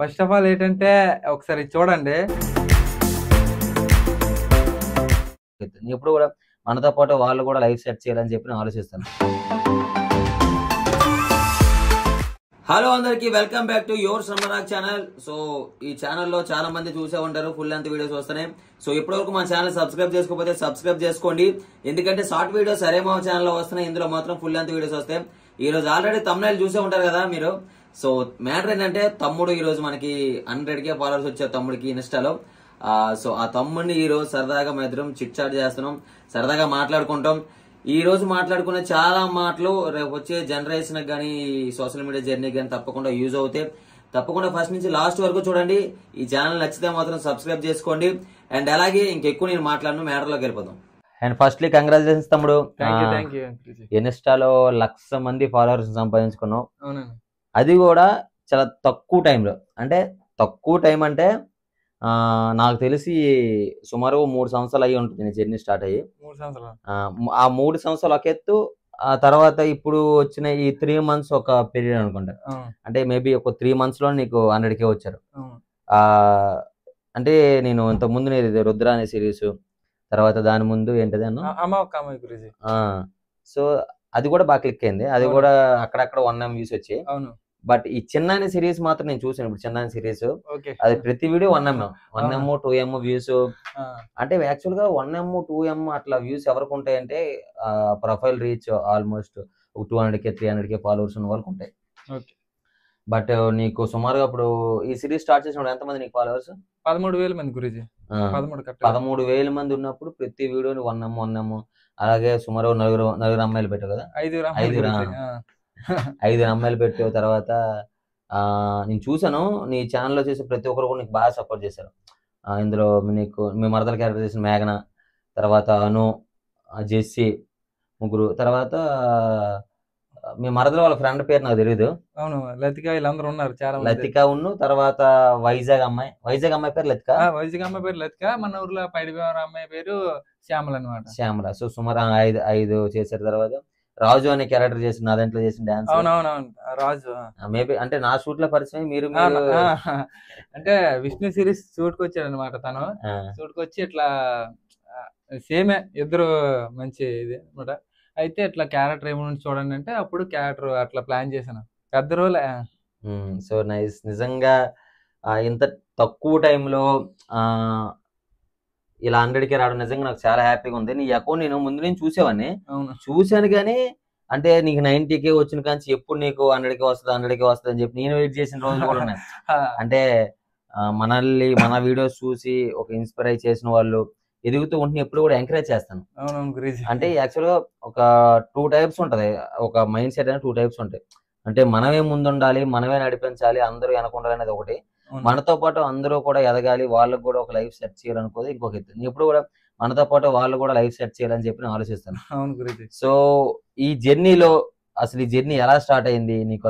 First of all ఏంటంటే ఒకసారి చూడండి. ఎప్పుడు కూడా మనతో పాటు వాళ్ళు కూడా లైఫ్ సెట్ చేయాలని చెప్పి నేను ఆలోచిస్తాను. హలో అందరికి, వెల్కమ్ బ్యాక్ టు యువర్ సమ్మరాగ్ ఛానల్. సో ఈ ఛానల్లో చాలా మంది చూసే ఉంటారు, ఫుల్ లెంత్ వీడియోస్ వస్తున్నాయి. సో ఇప్పటివరకు మా ఛానల్ సబ్స్క్రైబ్ చేసుకోకపోతే సబ్స్క్రైబ్ చేసుకోండి, ఎందుకంటే షార్ట్ వీడియోస్ సరేమో ఛానల్లో వస్తున్నాయి, ఇందులో మాత్రం ఫుల్ లెంత్ వీడియోస్ వస్తాయి. ఈ రోజు ఆల్రెడీ తమ్ముళ్ళు చూసే ఉంటారు కదా మీరు. సో మ్యాటర్ ఏంటంటే తమ్ముడు ఈ రోజు మనకి 100K ఫాలోవర్స్ వచ్చారు తమ్ముడికి ఇన్స్టాలో. సో ఆ తమ్ముడిని ఈ రోజు సరదాగా మా ఇద్దరం చిట్ చాట్ చేస్తున్నాం, సరదాగా మాట్లాడుకుంటాం. ఈ రోజు మాట్లాడుకునే చాలా మాటలు రేపు వచ్చే జనరేషన్ కానీ సోషల్ మీడియా జర్నీ కానీ తప్పకుండా యూజ్ అవుతాయి. తప్పకుండా ఫస్ట్ నుంచి లాస్ట్ వరకు చూడండి. ఈ ఛానల్ నచ్చితే మాత్రం సబ్స్క్రైబ్ చేసుకోండి. అండ్ అలాగే ఇంకెక్కువ నేను మాట్లాడను, మ్యాటర్లోకి వెళ్ళిపోతాం. అండ్ ఫస్ట్లీ కంగ్రాచులేషన్స్ తమ్ముడు, ఇన్స్టాలో 1,00,000 మంది ఫాలోవర్స్ సంపాదించుకున్నావు. అది కూడా చాలా తక్కువ టైంలో. అంటే తక్కువ టైం అంటే నాకు తెలిసి సుమారు 3 సంవత్సరాలు అయ్యి ఉంటుంది నేను జర్నీ స్టార్ట్ అయ్యి. 3 సంవత్సరాలు. ఆ 3 సంవత్సరాలు ఒక ఎత్తు, ఆ తర్వాత ఇప్పుడు వచ్చిన ఈ 3 months ఒక పీరియడ్ అనుకుంటా. అంటే మేబీ ఒక 3 months లో నీకు 100K వచ్చారు. అంటే నేను ఇంతకు ముందు నేను రుద్ర అనే సిరీస్, తర్వాత దాని ముందు ఏంటది అన్న, సో అది కూడా బాగా క్లిక్ అయింది. అది కూడా అక్కడక్కడ 1M వ్యూస్ వచ్చాయి. బట్ ఈ చిన్న సిరీస్ మాత్రం నేను చూసాను. ఇప్పుడు చిన్న సిరీస్ అది ప్రతి వీడియో 1M 2M వ్యూస్. అంటే యాక్చువల్ గా 1M 2M అట్లా వ్యూస్ ఎవరికి ఉంటాయంటే profile reach almost 200K 300K followers ఉన్న వాళ్ళకి ఉంటాయి. బట్ నీకు సుమారుగా అప్పుడు ఈ సిరీస్ స్టార్ట్ చేసినప్పుడు ఎంతమంది నీకు ఫాలోవర్స్? 13,000 మంది గురించి. 13,000 మంది ఉన్నప్పుడు ప్రతి వీడియోని 1M. అలాగే సుమారు నలుగురు అమ్మాయిలు పెట్టావు కదా, 5 అమ్మాయిలు పెట్టావు. తర్వాత నేను చూసాను నీ ఛానల్లో చేసే ప్రతి ఒక్కరు కూడా నీకు బాగా సపోర్ట్ చేశారు. ఇందులో నీకు మీ మరదల క్యారెక్టర్ చేసిన మేఘన, తర్వాత అను, జెస్సీ, ముగ్గురు. తర్వాత మీ మరదల వాళ్ళ ఫ్రెండ్ పేరు నాకు తెలియదు. అవును, లతిక, వీళ్ళందరూ ఉన్నారు చాలా. లతిక ఉన్ను, తర్వాత వైజాగ్ అమ్మాయి పేరు లతిక. వైజాగ్ అమ్మాయి పేరు లతిక. మన ఊర్లో పైడివారి అమ్మాయి పేరు శ్యామల అనమాట. శ్యామల. సో సుమారు 5 చేశారు. తర్వాత రాజు అనే క్యారెక్టర్ చేసి నా దాంట్లో చేసిన డాన్స్. అవునవునవును, రాజు మేబీ అంటే నా షూట్ లో పరిచయం. మీరు అంటే విష్ణు సిరీస్ షూట్ కి వచ్చాడు అనమాట. తను షూట్ కి వచ్చి ఇట్లా సేమే, ఇద్దరు మంచి ఇది అనమాట. అయితే ఇట్లా క్యారెక్టర్ ఏమైనా చూడండి అంటే అప్పుడు క్యారెక్టర్ అట్లా ప్లాన్ చేశాను. పెద్ద రోల్. So nice. నిజంగా ఇంత తక్కువ టైంలో ఇలా 100K రావడం నిజంగా నాకు చాలా హ్యాపీగా ఉంది. నీ అకౌంట్ నేను ముందు నుంచి చూసేవాడిని, చూశాను కానీ అంటే నీకు 90K వచ్చిన కానీ ఎప్పుడు నీకు 100K వస్తుంది అని చెప్పి నేను వెయిట్ చేసిన రోజులు కూడా ఉన్నాయి. అంటే మనల్ని మన వీడియోస్ చూసి ఒక ఇన్స్పైర్ అయి చేసిన వాళ్ళు ఎదుగుతూ ఉంటే ఎప్పుడు కూడా ఎంకరేజ్ చేస్తాను. అంటే యాక్చువల్గా ఒక 2 types ఉంటది, ఒక మైండ్ సెట్ అనేది 2 types ఉంటాయి. అంటే మనమే ముందుండాలి, మనమే నడిపించాలి, అందరూ వెనకుండాలి అనేది ఒకటి. మనతో పాటు అందరూ కూడా ఎదగాలి, వాళ్ళకు కూడా ఒక లైఫ్ సెట్ చేయాలనుకోదు ఇంకొక ఎత్తు. ఎప్పుడు కూడా మనతో పాటు వాళ్ళు కూడా లైఫ్ సెట్ చేయాలని చెప్పి నేను ఆలోచిస్తాను. సో ఈ జర్నీలో అసలు ఈ జర్నీ ఎలా స్టార్ట్ అయింది నీకు?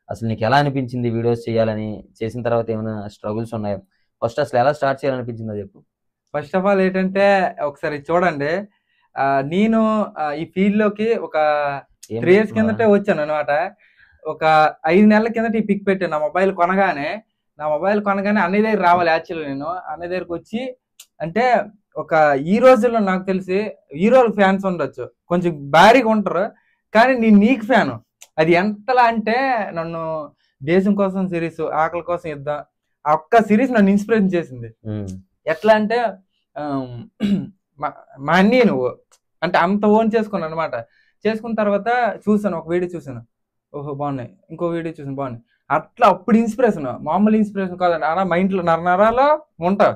అసలు నీకు ఎలా అనిపించింది వీడియోస్ చేయాలని? చేసిన తర్వాత ఏమైనా స్ట్రగుల్స్ ఉన్నాయా? ఫస్ట్ అసలు ఎలా స్టార్ట్ చేయాలనిపించిందో చెప్పు. ఫస్ట్ ఆఫ్ ఆల్ ఏంటంటే ఒకసారి చూడండి, నేను ఈ ఫీల్డ్ లోకి ఒక 3 years కిందటే వచ్చాను అనమాట. ఒక 5 నెలల కిందట ఈ పిక్ పెట్టాను. నా మొబైల్ కొనగానే అన్నయ్య దగ్గర రావాలి. యాక్చువల్లీ నేను అన్నయ్య దగ్గరకు వచ్చి, అంటే ఒక ఈ రోజుల్లో నాకు తెలిసి హీరోలు ఫ్యాన్స్ ఉండొచ్చు, కొంచెం భారీగా ఉంటారు, కానీ నేను నీకు ఫ్యాను. అది ఎంతలా అంటే నన్ను దేశం కోసం సిరీస్, ఆకలి కోసం యుద్ధం, ఆ ఒక్క సిరీస్ నన్ను ఇన్స్పిరేషన్ చేసింది. ఎట్లా అంటే మా అన్నీ నువ్వు అంటే అంత ఓన్ చేసుకున్నాను అనమాట. చేసుకున్న తర్వాత చూసాను, ఒక వీడియో చూసాను, ఓహో బాగున్నాయి, ఇంకో వీడియో చూసాను బాగున్నాయి. అట్లా అప్పుడు ఇన్స్పిరేషన్, మామూలు ఇన్స్పిరేషన్ కాదండి. అలా మా ఇంట్లో నరాలో ఉంటా,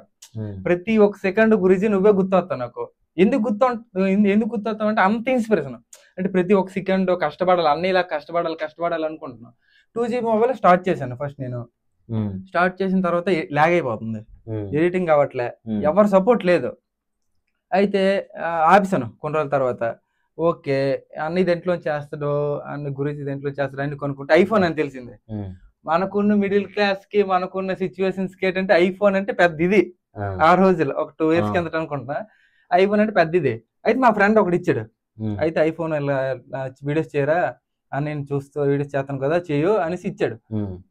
ప్రతి ఒక్క సెకండ్ గురించి నువ్వే గుర్తొస్తావు నాకు. ఎందుకు గుర్తొస్తావు అంటే అంత ఇన్స్పిరేషన్. అంటే ప్రతి ఒక్క సెకండ్ కష్టపడాలి, అన్నీ ఇలా కష్టపడాలి అనుకుంటున్నాను. 2GB మొబైల్ స్టార్ట్ చేశాను ఫస్ట్. నేను స్టార్ట్ చేసిన తర్వాత లాగ్ అయిపోతుంది, ఎడిటింగ్ అవ్వట్లే, ఎవరు సపోర్ట్ లేదు. అయితే ఆపిసాను కొన్ని రోజుల తర్వాత. ఓకే, అన్ని దేంట్లో చేస్తాడు, అన్ని గురించి దేంట్లో చేస్తాడు అన్ని కొనుక్కుంటే ఐఫోన్ అని తెలిసింది. మనకున్న మిడిల్ క్లాస్ కి, మనకున్న సిచ్యువేషన్స్ కి ఏంటంటే ఐఫోన్ అంటే పెద్ద ఇది. ఆ రోజుల్లో ఒక 2 years కిందట అనుకుంటున్నా, ఐఫోన్ అంటే పెద్ద ఇది. అయితే మా ఫ్రెండ్ ఒకటి ఇచ్చాడు. అయితే ఐఫోన్ ఇలా వీడియోస్ చేయరా, నేను చూస్తూ వీడియోస్ చేస్తాను కదా చేయు అనేసి ఇచ్చాడు.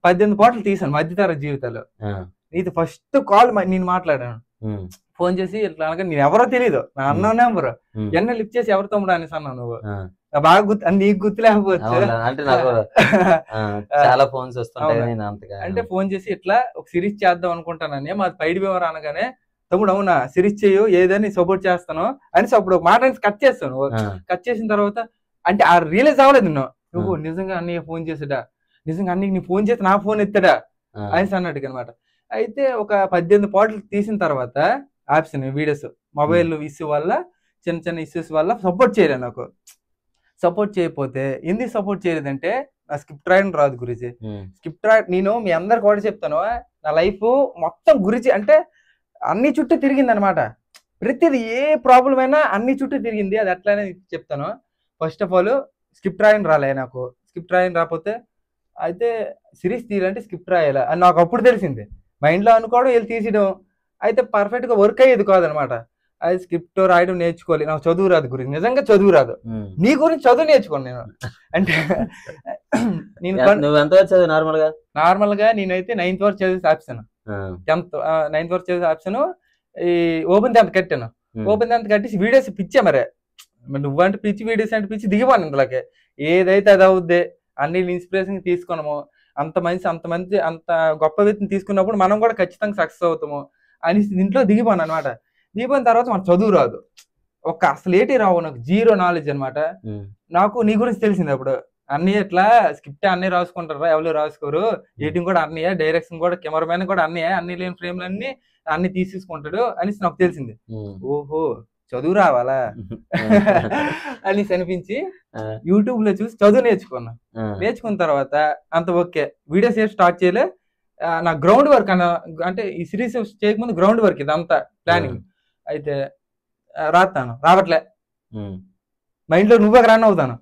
18 పాటలు తీసాను మధ్యతరగతి జీవితాలు. ఇది ఫస్ట్ కాల్ నేను మాట్లాడాను. ఫోన్ చేసి ఇట్లా అనగా నేను ఎవరో తెలియదు, నా అన్న నెంబర్ ఎన్న లిఫ్ట్ చేసి ఎవరు తమ్ముడు అనేసి అన్నావు నువ్వు. బాగా గుర్తు, నీకు గుర్తు లేకపోవచ్చు చాలా ఫోన్స్ వస్తాయి. అంటే ఫోన్ చేసి ఇట్లా ఒక సిరీస్ చేద్దాం అనుకుంటానని మాది పైడి వివరం అనగానే, తమ్ముడు అవునా సిరీస్ చేయు ఏదని సపోర్ట్ చేస్తాను అనేసి అప్పుడు ఒక మాట కట్ చేస్తాను. కట్ చేసిన తర్వాత అంటే ఆ రియలైజ్ అవ్వలేదు నువ్వు నిజంగా అన్నయ్య ఫోన్ చేసాడా, నిజంగా అన్నయ్య నీ ఫోన్ చేసి నా ఫోన్ ఎత్తాడా అనేసి అన్నట్టుగా అనమాట. అయితే ఒక 18 పాటలు తీసిన తర్వాత ఆప్షన్ వీడియోస్ మొబైల్ ఇష్యూ వల్ల, చిన్న చిన్న ఇష్యూస్ వల్ల సపోర్ట్ చేయలేదు. నాకు సపోర్ట్ చేయకపోతే ఎందుకు సపోర్ట్ చేయలేదంటే నా స్క్రిప్ట్ రాయడం రాదు గురించి. స్క్రిప్ట్ నేను మీ అందరికి కూడా చెప్తాను, నా లైఫ్ మొత్తం గురించి అంటే అన్ని చుట్టూ తిరిగింది అనమాట. ప్రతిది ఏ ప్రాబ్లం అయినా అన్ని చుట్టూ తిరిగింది. అది అట్లానే చెప్తాను. ఫస్ట్ ఆఫ్ ఆల్ స్క్రిప్ట్ రాయడం రాలే నాకు. స్క్రిప్ట్ రాయడం రాకపోతే అయితే సిరీస్ తీయాలంటే స్క్రిప్ట్ రాయాలి అని నాకు అప్పుడు తెలిసింది. మైండ్లో అనుకోవడం వెళ్ళి తీసేయడం అయితే పర్ఫెక్ట్గా వర్క్ అయ్యేది కాదనమాట. అది స్క్రిప్ట్ రాయడం నేర్చుకోవాలి. నాకు చదువు రాదు గురించి, నిజంగా చదువు రాదు. నీ గురించి చదువు నేర్చుకోను నేను. అంటే నేను నార్మల్ గా నేనైతే 9th వరకు చదివేసి ఆప్షన్, 9th వరకు చదివేసి ఆప్షన్. ఈ ఓపెన్ 10th కట్టాను. ఓపెన్ 10th కట్టేసి వీడియోస్ పిచ్చా. మరి నువ్వంటే పిచ్చి, వీడియోస్ అంటే పిచ్చి, దిగిపోను ఇందులోకి. ఏదైతే అది అవుద్ది అన్ని ఇన్స్పిరేషన్ తీసుకున్నాము. అంత గొప్ప వ్యక్తిని తీసుకున్నప్పుడు మనం కూడా ఖచ్చితంగా సక్సెస్ అవుతాము అని దీంట్లో దిగిపోను అనమాట. దిగిపోయిన తర్వాత మనకు చదువు రాదు, అసలు ఏటి రావు, నాకు జీరో నాలెడ్జ్ అనమాట. నాకు నీ గురించి తెలిసింది అప్పుడు. అన్నీ ఇట్లా స్క్రిప్ట్ అన్నీ రాసుకుంటారా, ఎవరు రాసుకోరు, ఎడిటింగ్ కూడా అన్నయ్య, డైరెక్షన్ కూడా, కెమెరామెన్ కూడా అన్నయ్య, అన్ని లేని ఫ్రేమ్లన్నీ అన్ని తీసేసుకుంటాడు అనేసి నాకు తెలిసింది. ఓహో చదువు రావాలా అనేసి అనిపించి యూట్యూబ్ లో చూసి చదువు నేర్చుకున్నా. నేర్చుకున్న తర్వాత అంత ఓకే, వీడియోస్ ఏం స్టార్ట్ చేయలే. నా గ్రౌండ్ వర్క్ అంటే ఈ సిరీస్ చేయకముందు గ్రౌండ్ వర్క్ ఇదంతా ప్లానింగ్. అయితే రావట్లే మైండ్ లో, నువ్వే రన్ అవుతాను.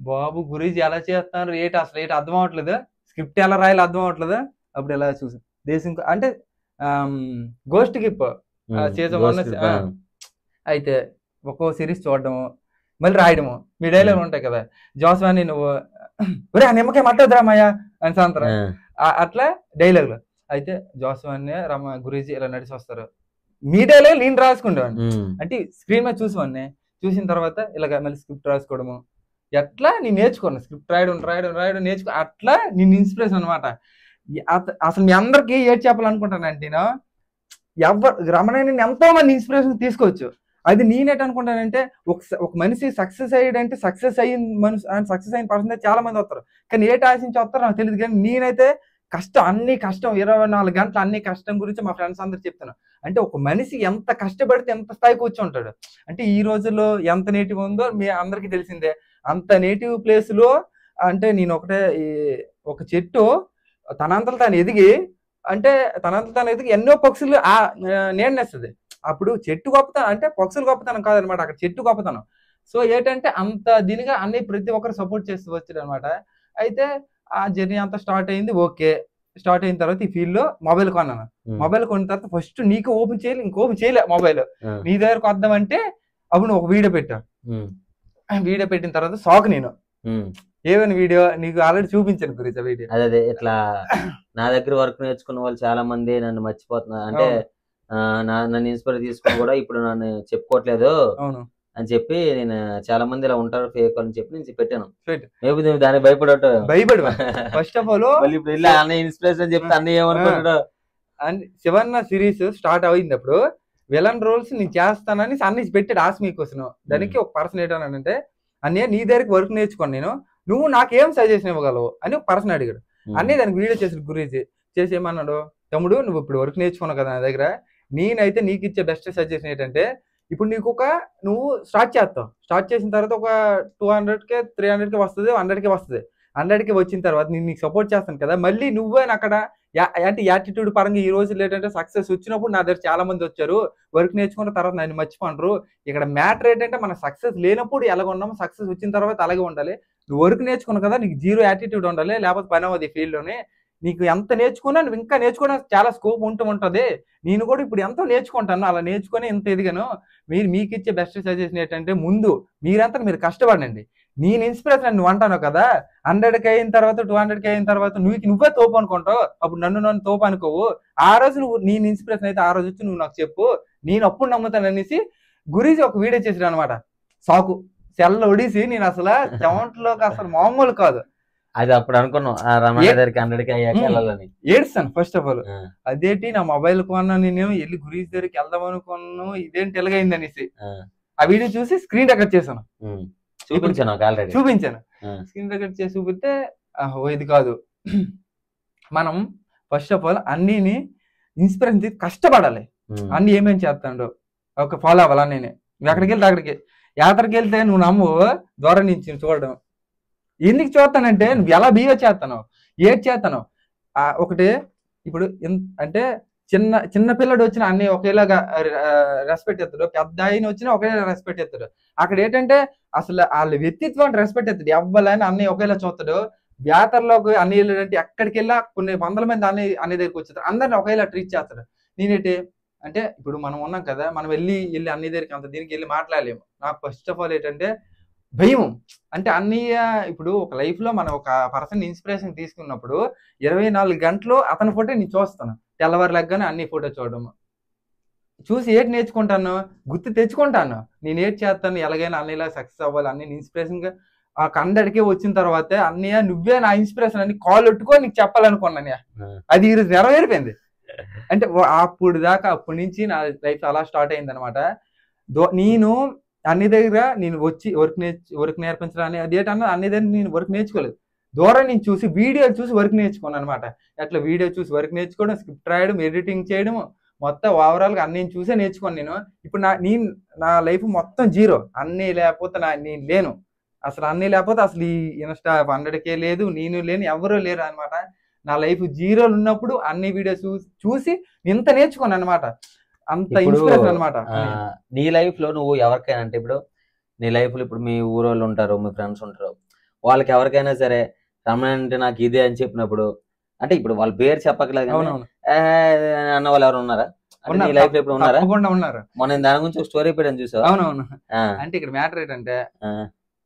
బాబు గురించి ఎలా చేస్తాను, అసలు అర్థం అవ్వట్లేదు, స్క్రిప్ట్ ఎలా రాయాలి అర్థం అవ్వట్లేదు. అప్పుడు ఎలా చూసి దేశం అంటే గోస్ట్ గిప్ సీజన్. అయితే ఒక్కో సిరీస్ చూడడము, మళ్ళీ రాయడము. మీ డైలాగ్ ఉంటాయి కదా, జోస్వాని నువ్వు ఒరే ఆ నిమ్మకాయ మట్టొద్దురామయ్య అని సాయంత్రం అట్లా డైలాగులు. అయితే జోస్వాని రమ గురించి ఇలా నడిచి వస్తారు. మీ డైలాగ్ నేను రాసుకుంటాను. అంటే స్క్రీన్ మీద చూసేవాడిని. చూసిన తర్వాత ఇలాగ మళ్ళీ స్క్రిప్ట్ రాసుకోవడము. ఎట్లా నేను నేర్చుకోను, స్క్రిప్ట్ రాయడం నేర్చుకో. అట్లా నేను ఇన్స్పిరేషన్ అనమాట. అసలు మీ అందరికి ఏడ్ చెప్పాలనుకుంటానంటే, రమణని ఎంతో మంది ఇన్స్పిరేషన్ తీసుకోవచ్చు. అది నేనేట్ అనుకుంటానంటే, ఒక మనిషి సక్సెస్ అయ్యాడంటే సక్సెస్ అయిన పర్సన్ చాలా మంది వస్తారు, కానీ ఏటి ఆశించి వస్తారు నాకు తెలియదు. కానీ నేనైతే అన్ని కష్టం 24 గంటలు అన్ని కష్టం గురించి మా ఫ్రెండ్స్ అందరు చెప్తాను. అంటే ఒక మనిషి ఎంత కష్టపడితే ఎంత స్థాయికి వచ్చి ఉంటాడు. అంటే ఈ రోజుల్లో ఎంత నేటివ్ ఉందో మీ అందరికి తెలిసిందే. అంత నేటివ్ ప్లేస్ లో అంటే నేను ఒక చెట్టు తనంతలు తాను ఎదిగి, ఎన్నో పక్షులు నేనేస్తుంది. అప్పుడు చెట్టు గొప్పతనం అంటే పక్షులు గొప్పతనం కాదనమాట, అక్కడ చెట్టు గొప్పతనం. సో ఏంటంటే అంత దీనిగా అన్ని ప్రతి ఒక్కరు సపోర్ట్ చేస్తూ వచ్చాడు అనమాట. అయితే ఆ జర్నీ అంతా స్టార్ట్ అయింది. ఓకే, స్టార్ట్ అయిన తర్వాత ఈ ఫీల్డ్ లో మొబైల్ కొన్నాను. మొబైల్ కొన్న తర్వాత ఫస్ట్ నీకు ఓపెన్ చేయాలి, ఇంకోపెన్ చేయలే మొబైల్. నీ దగ్గరకు వద్దామంటే అప్పుడు నువ్వు ఒక వీడియో పెట్టావు. వీడియో పెట్టిన తర్వాత షాక్ నేను. ఏమైనా వీడియో నీకు ఆల్రెడీ చూపించాను గురించి ఆ వీడియో. అదే ఇట్లా నా దగ్గర వర్క్ నేర్చుకున్న వాళ్ళు చాలా మంది నన్ను మర్చిపోతున్నారు, అంటే నన్ను ఇన్స్పైర్ తీసుకుని కూడా ఇప్పుడు నన్ను చెప్పుకోవట్లేదు అని చెప్పి నేను చాలా మంది ఇలా ఉంటారు ఫేక్ అని చెప్పి నేను పెట్టాను. మేబీ నువ్వు దానికి భయపడు ఫస్ట్ ఆఫ్ ఆల్ అన్న ఇన్స్పిరేషన్ చెప్తే అన్న ఏమనుకుంటాడు. అండ్ శివన్న సిరీస్ స్టార్ట్ అయింది అప్పుడు విలన్ రోల్స్ నేను చేస్తానని అన్ని పెట్టాడు ఆస్మీ కోసం. దానికి ఒక పర్సన్ ఏంటంటే, అన్నయ్య నీ దగ్గరికి వర్క్ నేర్చుకోను నువ్వు నాకేం సజెషన్ ఇవ్వగలవు అని ఒక పర్సన్ అడిగాడు. అన్నీ దానికి వీడియో చేసిన గురించి చేసి ఏమన్నాడు, తమ్ముడు నువ్వు ఇప్పుడు వర్క్ నేర్చుకున్నావు కదా నా దగ్గర, నేనైతే నీకు ఇచ్చే బెస్ట్ సజెషన్ ఏంటంటే, ఇప్పుడు నీకు నువ్వు స్టార్ట్ చేస్తావు, స్టార్ట్ చేసిన తర్వాత ఒక 200K 300K వస్తుంది, 100K వస్తుంది. 100K వచ్చిన తర్వాత నేను నీకు సపోర్ట్ చేస్తాను కదా, మళ్ళీ నువ్వే అక్కడ అంటే యాటిట్యూడ్ పరంగా ఈ రోజు ఏంటంటే సక్సెస్ వచ్చినప్పుడు నా దగ్గర చాలా మంది వచ్చారు, వర్క్ నేర్చుకున్న తర్వాత నన్ను మర్చిపోండ్రు. ఇక్కడ మ్యాటర్ ఏంటంటే మన సక్సెస్ లేనప్పుడు ఎలాగ ఉన్నామో సక్సెస్ వచ్చిన తర్వాత అలాగే ఉండాలి. నువ్వు వర్క్ నేర్చుకున్నావు కదా, నీకు జీరో యాటిట్యూడ్ ఉండాలి, లేకపోతే పని అవ్వదు ఈ ఫీల్డ్లోనే. నీకు ఎంత నేర్చుకున్నా నువ్వు ఇంకా నేర్చుకోవడానికి చాలా స్కోప్ ఉంటది. నేను కూడా ఇప్పుడు ఎంతో నేర్చుకుంటాను, అలా నేర్చుకొని ఇంత ఎదిగాను. మీకు ఇచ్చే బెస్ట్ సజెషన్ ఏంటంటే ముందు మీరంతా మీరు కష్టపడండి. నేను ఇన్స్పిరేషన్ నువ్వు అంటాను కదా, 100K అయిన తర్వాత 200K అయిన తర్వాత నువ్వే తోపు అనుకుంటావు, అప్పుడు నన్ను తోపు అనుకోవు. ఆ రోజు నువ్వు నేను ఇన్స్పిరేషన్ అయితే ఆ రోజు వచ్చి నువ్వు నాకు చెప్పు, నేను అప్పుడు నమ్ముతాను అనేసి గురించి ఒక వీడియో చేసాడు అనమాట. సాకు సెల్ ఒడిసి నేను అసలు చెమటలోకి అసలు మామూలు కాదు. అది అప్పుడు అనుకున్నాం రమణ దగ్గరికి 100K అయ్యాక వెళ్ళాలని. ఏడుస్తాను ఫస్ట్ ఆఫ్ ఆల్. అదేంటి నా మొబైల్ కొన్నా, నేను వెళ్ళి గురించి దగ్గరికి వెళ్దాం అనుకున్నాను, ఇదేంటి ఎలాగైంది అనేసి ఆ వీడియో చూసి స్క్రీన్ రికార్డ్ చేశాను. చూపించాను స్క్రీన్ రికార్డ్ చేసి చూపిస్తే ఇది కాదు, మనం ఫస్ట్ ఆఫ్ ఆల్ అన్నిని ఇన్స్పిరేషన్ కష్టపడాలి. అన్ని ఏమేమి చేస్తాడు ఒక ఫాలో అవ్వాలి. నేనే ఎక్కడికి వెళ్తే అక్కడికి యాత్రకి వెళ్తే నువ్వు నమ్ము దూరం నుంచి చూడడం. ఎందుకు చూస్తానంటే నువ్వు ఎలా బిహేవ్ చేస్తాను, ఏది చేస్తాను. ఒకటి ఇప్పుడు అంటే చిన్న పిల్లడు వచ్చిన అన్ని ఒకేలాగా రెస్పెక్ట్ ఎత్తాడు, పెద్ద ఆయన వచ్చినా ఒకేలా రెస్పెక్ట్ ఎత్తాడు. అక్కడ ఏంటంటే అసలు వాళ్ళ వ్యక్తిత్వాన్ని రెస్పెక్ట్ ఎత్తాడు. ఎవ్వరైనా అన్ని ఒకేలా చూస్తాడు. వ్యాతరలోకి అన్ని వెళ్ళాడంటే ఎక్కడికి వెళ్ళా కొన్ని వందల మంది అన్ని దగ్గరికి వచ్చేస్తారు, అందరిని ఒకేలా ట్రీట్ చేస్తాడు. నేనేంటి అంటే ఇప్పుడు మనం ఉన్నాం కదా, మనం వెళ్ళి అన్ని దగ్గరికి అంత దీనికి వెళ్ళి మాట్లాడలేము. నాకు ఫస్ట్ ఆఫ్ ఆల్ ఏంటంటే భయం. అంటే ఇప్పుడు ఒక లైఫ్ లో మనం ఒక పర్సన్ ఇన్స్పిరేషన్ తీసుకున్నప్పుడు 24 గంటలు అతని ఫోటో నేను చూస్తాను. తెల్లవారు లెగ్గానే అన్ని ఫోటో చూడడం చూసి ఏటి నేర్చుకుంటాను, గుర్తు తెచ్చుకుంటాను. నేను ఏటి చేస్తాను, ఎలాగైనా అన్నిలా సక్సెస్ అవ్వాలి, అన్ని ఇన్స్పిరేషన్ గా ఆ 100K వచ్చిన తర్వాత అన్నయ్య నువ్వే నా ఇన్స్పిరేషన్ అని కాల్ పెట్టుకో నీకు చెప్పాలనుకున్నాను. అది ఈరోజు నెరవేరిపోయింది. అంటే అప్పటి నుంచి నా లైఫ్ అలా స్టార్ట్ అయింది అనమాట. నేను అన్ని దగ్గర నేను వచ్చి వర్క్ నేర్పించడానికి అదేటన్నా అన్ని దగ్గర నేను వర్క్ నేర్చుకోలేదు. దూరం నేను చూసి వీడియోలు చూసి వర్క్ నేర్చుకున్నాను అనమాట. అట్లా వీడియో చూసి వర్క్ నేర్చుకోవడం, స్క్రిప్ట్ రాయడం, ఎడిటింగ్ చేయడం, మొత్తం ఓవరాల్ గా అన్ని చూసే నేర్చుకోను నేను. ఇప్పుడు నా లైఫ్ మొత్తం జీరో. అన్నీ లేకపోతే నేను లేను. అసలు అన్నీ లేకపోతే అసలు ఈ ఇన్స్టా 100K లేదు, నేను లేను, ఎవరూ లేరు అనమాట. నా లైఫ్ జీరోలు ఉన్నప్పుడు అన్ని వీడియోస్ చూసి ఇంత నేర్చుకున్నాను అనమాట. అంత ఇన్స్పిరేషన్ అనమాట. నీ లైఫ్ లో నువ్వు ఎవరికైనా అంటే ఇప్పుడు నీ లైఫ్ లో ఇప్పుడు మీ ఊరోళ్ళు ఉంటారు, మీ ఫ్రెండ్స్ ఉంటారు, వాళ్ళకి ఎవరికైనా సరే రమణ అంటే నాకు ఇదే అని చెప్పినప్పుడు అంటే ఇప్పుడు వాళ్ళ పేరు చెప్పకలేదు అన్న వాళ్ళు ఎవరు ఉన్నారా? నీ లైఫ్ లో ఇప్పుడు ఉన్నారా? ఉన్నారు. మొన్న దాని గురించి ఒక స్టోరీ పెట్టాను చూసావు. అవునవును. అంటే ఇక్కడ మ్యాటర్ ఏంటంటే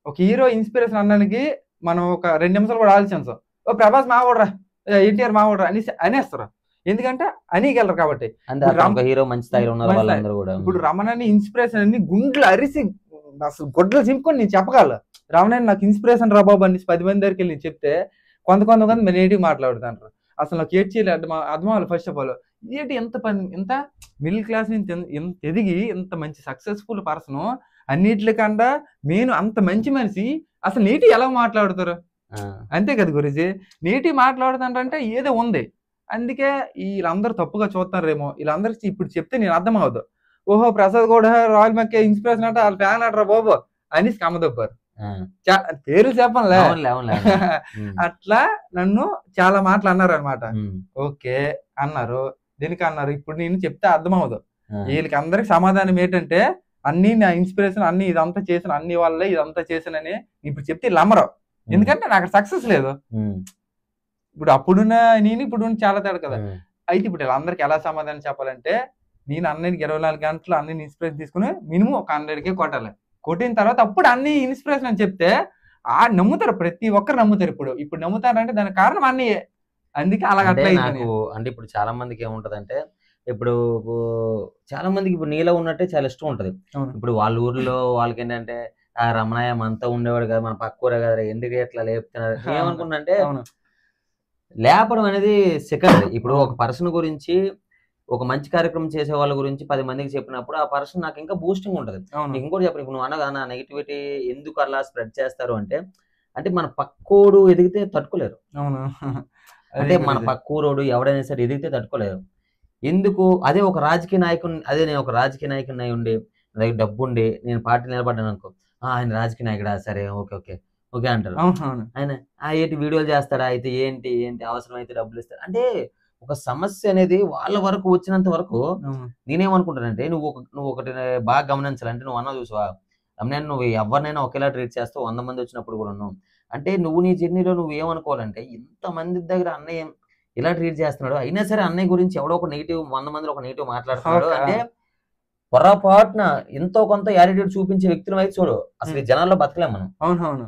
ఒక హీరో ఇన్స్పిరేషన్ అనడానికి మనం ఒక 2 నిమిషాలు కూడా ఆలోచించాం. ఓ ప్రభాస్ మావోడ్రా, ఎన్టీఆర్ మావోడ్రా అనేస్తారు. ఎందుకంటే అనీగలరు కాబట్టి. హీరో మంచి స్థాయిలో ఉన్నారు వాళ్ళందరూ కూడా. ఇప్పుడు రమణని ఇన్స్పిరేషన్ అన్ని గుండ్లు అరిసి అసలు గొడ్డలు చింపుకొని నేను చెప్పగల రమణని నాకు ఇన్స్పిరేషన్ రా బాబు అని 10 మంది దగ్గరికి వెళ్ళి నేను చెప్తే కొంతమంది నెగిటివ్ మాట్లాడుతాంటారు. అసలు నాకు ఏడ్ చేయలేదు అర్థం అవ్వాలి. ఫస్ట్ ఆఫ్ ఆల్ ఏంటి ఎంత మిడిల్ క్లాస్ నుంచి ఎంత ఎదిగి ఎంత మంచి సక్సెస్ఫుల్ పర్సన్ అన్నిటికన్నా నేను అంత మంచి మనిషి అసలు నీటి ఎలా మాట్లాడుతారు? అంతే కదా గురుజీ, నీటి మాట్లాడుతుంటే ఏదో ఉంది. అందుకే వీళ్ళందరూ తప్పుగా చూస్తారేమో. వీళ్ళందరికి ఇప్పుడు చెప్తే నేను అర్థం అవ్వదు. ఓహో ప్రసాద్ కూడా రాయల్ మక్కే ఇన్స్పిరేషన్ అంటే వాళ్ళ ఫ్యాన్ అంటారా బాబు అని కమ్మదొబ్బారు. పేరు చెప్పంలే. అట్లా నన్ను చాలా మాటలు అన్నారు అనమాట. ఓకే అన్నారు, దీనికి అన్నారు. ఇప్పుడు నేను చెప్తే అర్థం అవ్వదు. వీళ్ళకి అందరికి సమాధానం ఏంటంటే అన్ని నా ఇన్స్పిరేషన్, అన్ని ఇదంతా చేసిన అన్ని వాళ్ళే ఇదంతా చేసానని ఇప్పుడు చెప్తే వీళ్ళు నమ్మరు. ఎందుకంటే నాకు సక్సెస్ లేదు. ఇప్పుడు అప్పుడున్న నేను ఇప్పుడు చాలా తేడా కదా. అయితే ఇప్పుడు వీళ్ళందరికి ఎలా సమాధానం చెప్పాలంటే నేను అన్నిటికి 24 గంటలు అన్ని ఇన్స్పిరేషన్ తీసుకుని మినిమం ఒక 100K కొట్టాలి. కొట్టిన తర్వాత అప్పుడు అన్ని ఇన్స్పిరేషన్ అని చెప్తే నమ్ముతారు, ప్రతి ఒక్కరు నమ్ముతారు. ఇప్పుడు నమ్ముతారంటే దానికి కారణం అన్నీ. అందుకే అలాగ అంటే ఇప్పుడు చాలా మందికి ఏముంటదంటే ఇప్పుడు చాలా మందికి ఇప్పుడు నీలో ఉన్నట్టే చాలా ఇష్టం ఉంటది. ఇప్పుడు వాళ్ళ ఊర్లో వాళ్ళకి ఏంటంటే ఆ రమణాయం అంతా ఉండేవాడు కదా, మన పక్క ఊరే కదా, ఎందుకు ఎట్లా లేపుతున్నారు ఏమనుకుంటే లేపడం అనేది సెకండరీ. ఇప్పుడు ఒక పర్సన్ గురించి ఒక మంచి కార్యక్రమం చేసే వాళ్ళ గురించి 10 మందికి చెప్పినప్పుడు ఆ పర్సన్ నాకు ఇంకా బూస్టింగ్ ఉంటది. నీకు ఇంకోటి చెప్పండి, ఇప్పుడు నువ్వు అన్నదా నెగిటివిటీ ఎందుకు అలా స్ప్రెడ్ చేస్తారు అంటే మన పక్కోడు ఎదిగితే తట్టుకోలేరు. అంటే మన పక్కూరోడు ఎవడైనా సరే ఎదిగితే తట్టుకోలేరు. ఎందుకు? అదే ఒక రాజకీయ నాయకుని, నేను ఒక రాజకీయ నాయకుని అయి ఉండి నా దగ్గర డబ్బు ఉండి నేను పార్టీ నిలబడ్డాను అనుకో, ఆయన రాజకీయ నాయకుడా, సరే ఓకే అంటారు. ఆయన ఏంటి వీడియోలు చేస్తాడా, అయితే ఏంటి అవసరం అయితే డబ్బులు ఇస్తాడు. అంటే ఒక సమస్య అనేది వాళ్ళ వరకు వచ్చినంత వరకు నేనేమనుకుంటానంటే నువ్వు ఒకటి బాగా గమనించాలంటే, నువ్వు అన్నా చూసావా రమణ, నువ్వు ఎవరినైనా ఒకేలా ట్రీట్ చేస్తావు 100 మంది వచ్చినప్పుడు కూడా ఉన్నావు అంటే నువ్వు నీ జర్నీలో నువ్వు ఏమనుకోవాలంటే ఇంతమంది దగ్గర అన్నయ్య ఇలా ట్రీట్ చేస్తున్నాడు. అయినా సరే అన్నయ్య గురించి ఎవడో ఒక నెగిటివ్ 100 మందిలో ఒక నెగిటివ్ మాట్లాడుతున్నాడు అంటే పొరపాటున ఎంతో కొంత యాటిట్యూడ్ చూపించే వ్యక్తులు అయితే చూడు అసలు ఈ జనాల్లో బతకలేం మనం. అవునవును,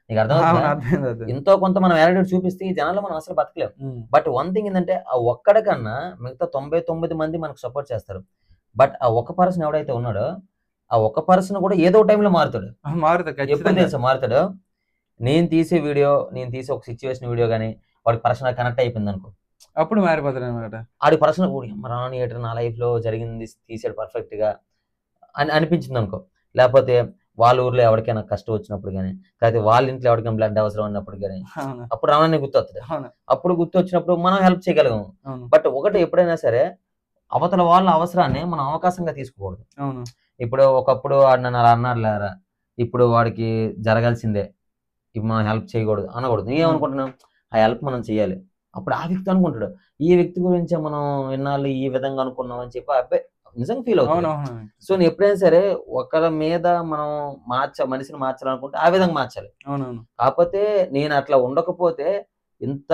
నీకు అర్థమవుతుంది. ఎంతో కొంత మనం యాటిట్యూడ్ చూపిస్తే ఈ జనాల్లో మనం అసలు బతకలేం. బట్ వన్ థింగ్ ఏంటంటే ఆ ఒక్కడికన్నా మిగతా 99 మంది మనకు సపోర్ట్ చేస్తారు. బట్ ఆ ఒక్క పర్సన్ ఎవడైతే ఉన్నాడో ఆ ఒక్క పర్సన్ కూడా ఏదో టైంలో మారుతాడు. ఎప్పుడు తెలుసా మారుతాడు? నేను తీసే ఒక సిచ్యువేషన్ వీడియో కానీ వాడికి పర్సనల్ కనెక్ట్ అయిపోయింది అనుకో, అప్పుడు మారిపోతాడు అనమాట. ఆడి పర్సనల్ రాని ఏటర్ నా లైఫ్ లో జరిగింది తీసాడు పర్ఫెక్ట్ గా అని అనిపించింది అనుకో, లేకపోతే వాళ్ళ ఊర్లో ఎవరికైనా కష్టం వచ్చినప్పుడు కానీ, లేకపోతే వాళ్ళ ఇంట్లో ఎవరికైనా బ్లడ్ అవసరం ఉన్నప్పుడు కానీ అప్పుడు రమణాన్ని గుర్తొస్తుంది. అప్పుడు గుర్తు వచ్చినప్పుడు మనం హెల్ప్ చేయగలము. బట్ ఒకటి ఎప్పుడైనా సరే అవతల వాళ్ళ అవసరాన్ని మనం అవకాశంగా తీసుకోకూడదు. ఇప్పుడు ఒకప్పుడు నన్ను అలా అన్నాడు లేరా, ఇప్పుడు వాడికి జరగాల్సిందే, ఇప్పుడు మనం హెల్ప్ చేయకూడదు అనకూడదు. నేనేమనుకుంటున్నాం, ఆ హెల్ప్ మనం చేయాలి. అప్పుడు ఆ వ్యక్తి అనుకుంటాడు ఈ వ్యక్తి గురించి మనం ఇన్నాళ్ళు ఈ విధంగా అనుకున్నాం అని చెప్పి అబ్బాయి నిజంగా ఫీల్ అవుతుంది. సో నేను ఎప్పుడైనా సరే ఒకరి మీద మనం మనిషిని మార్చాలనుకుంటే ఆ విధంగా మార్చాలి. కాకపోతే నేను అట్లా ఉండకపోతే ఇంత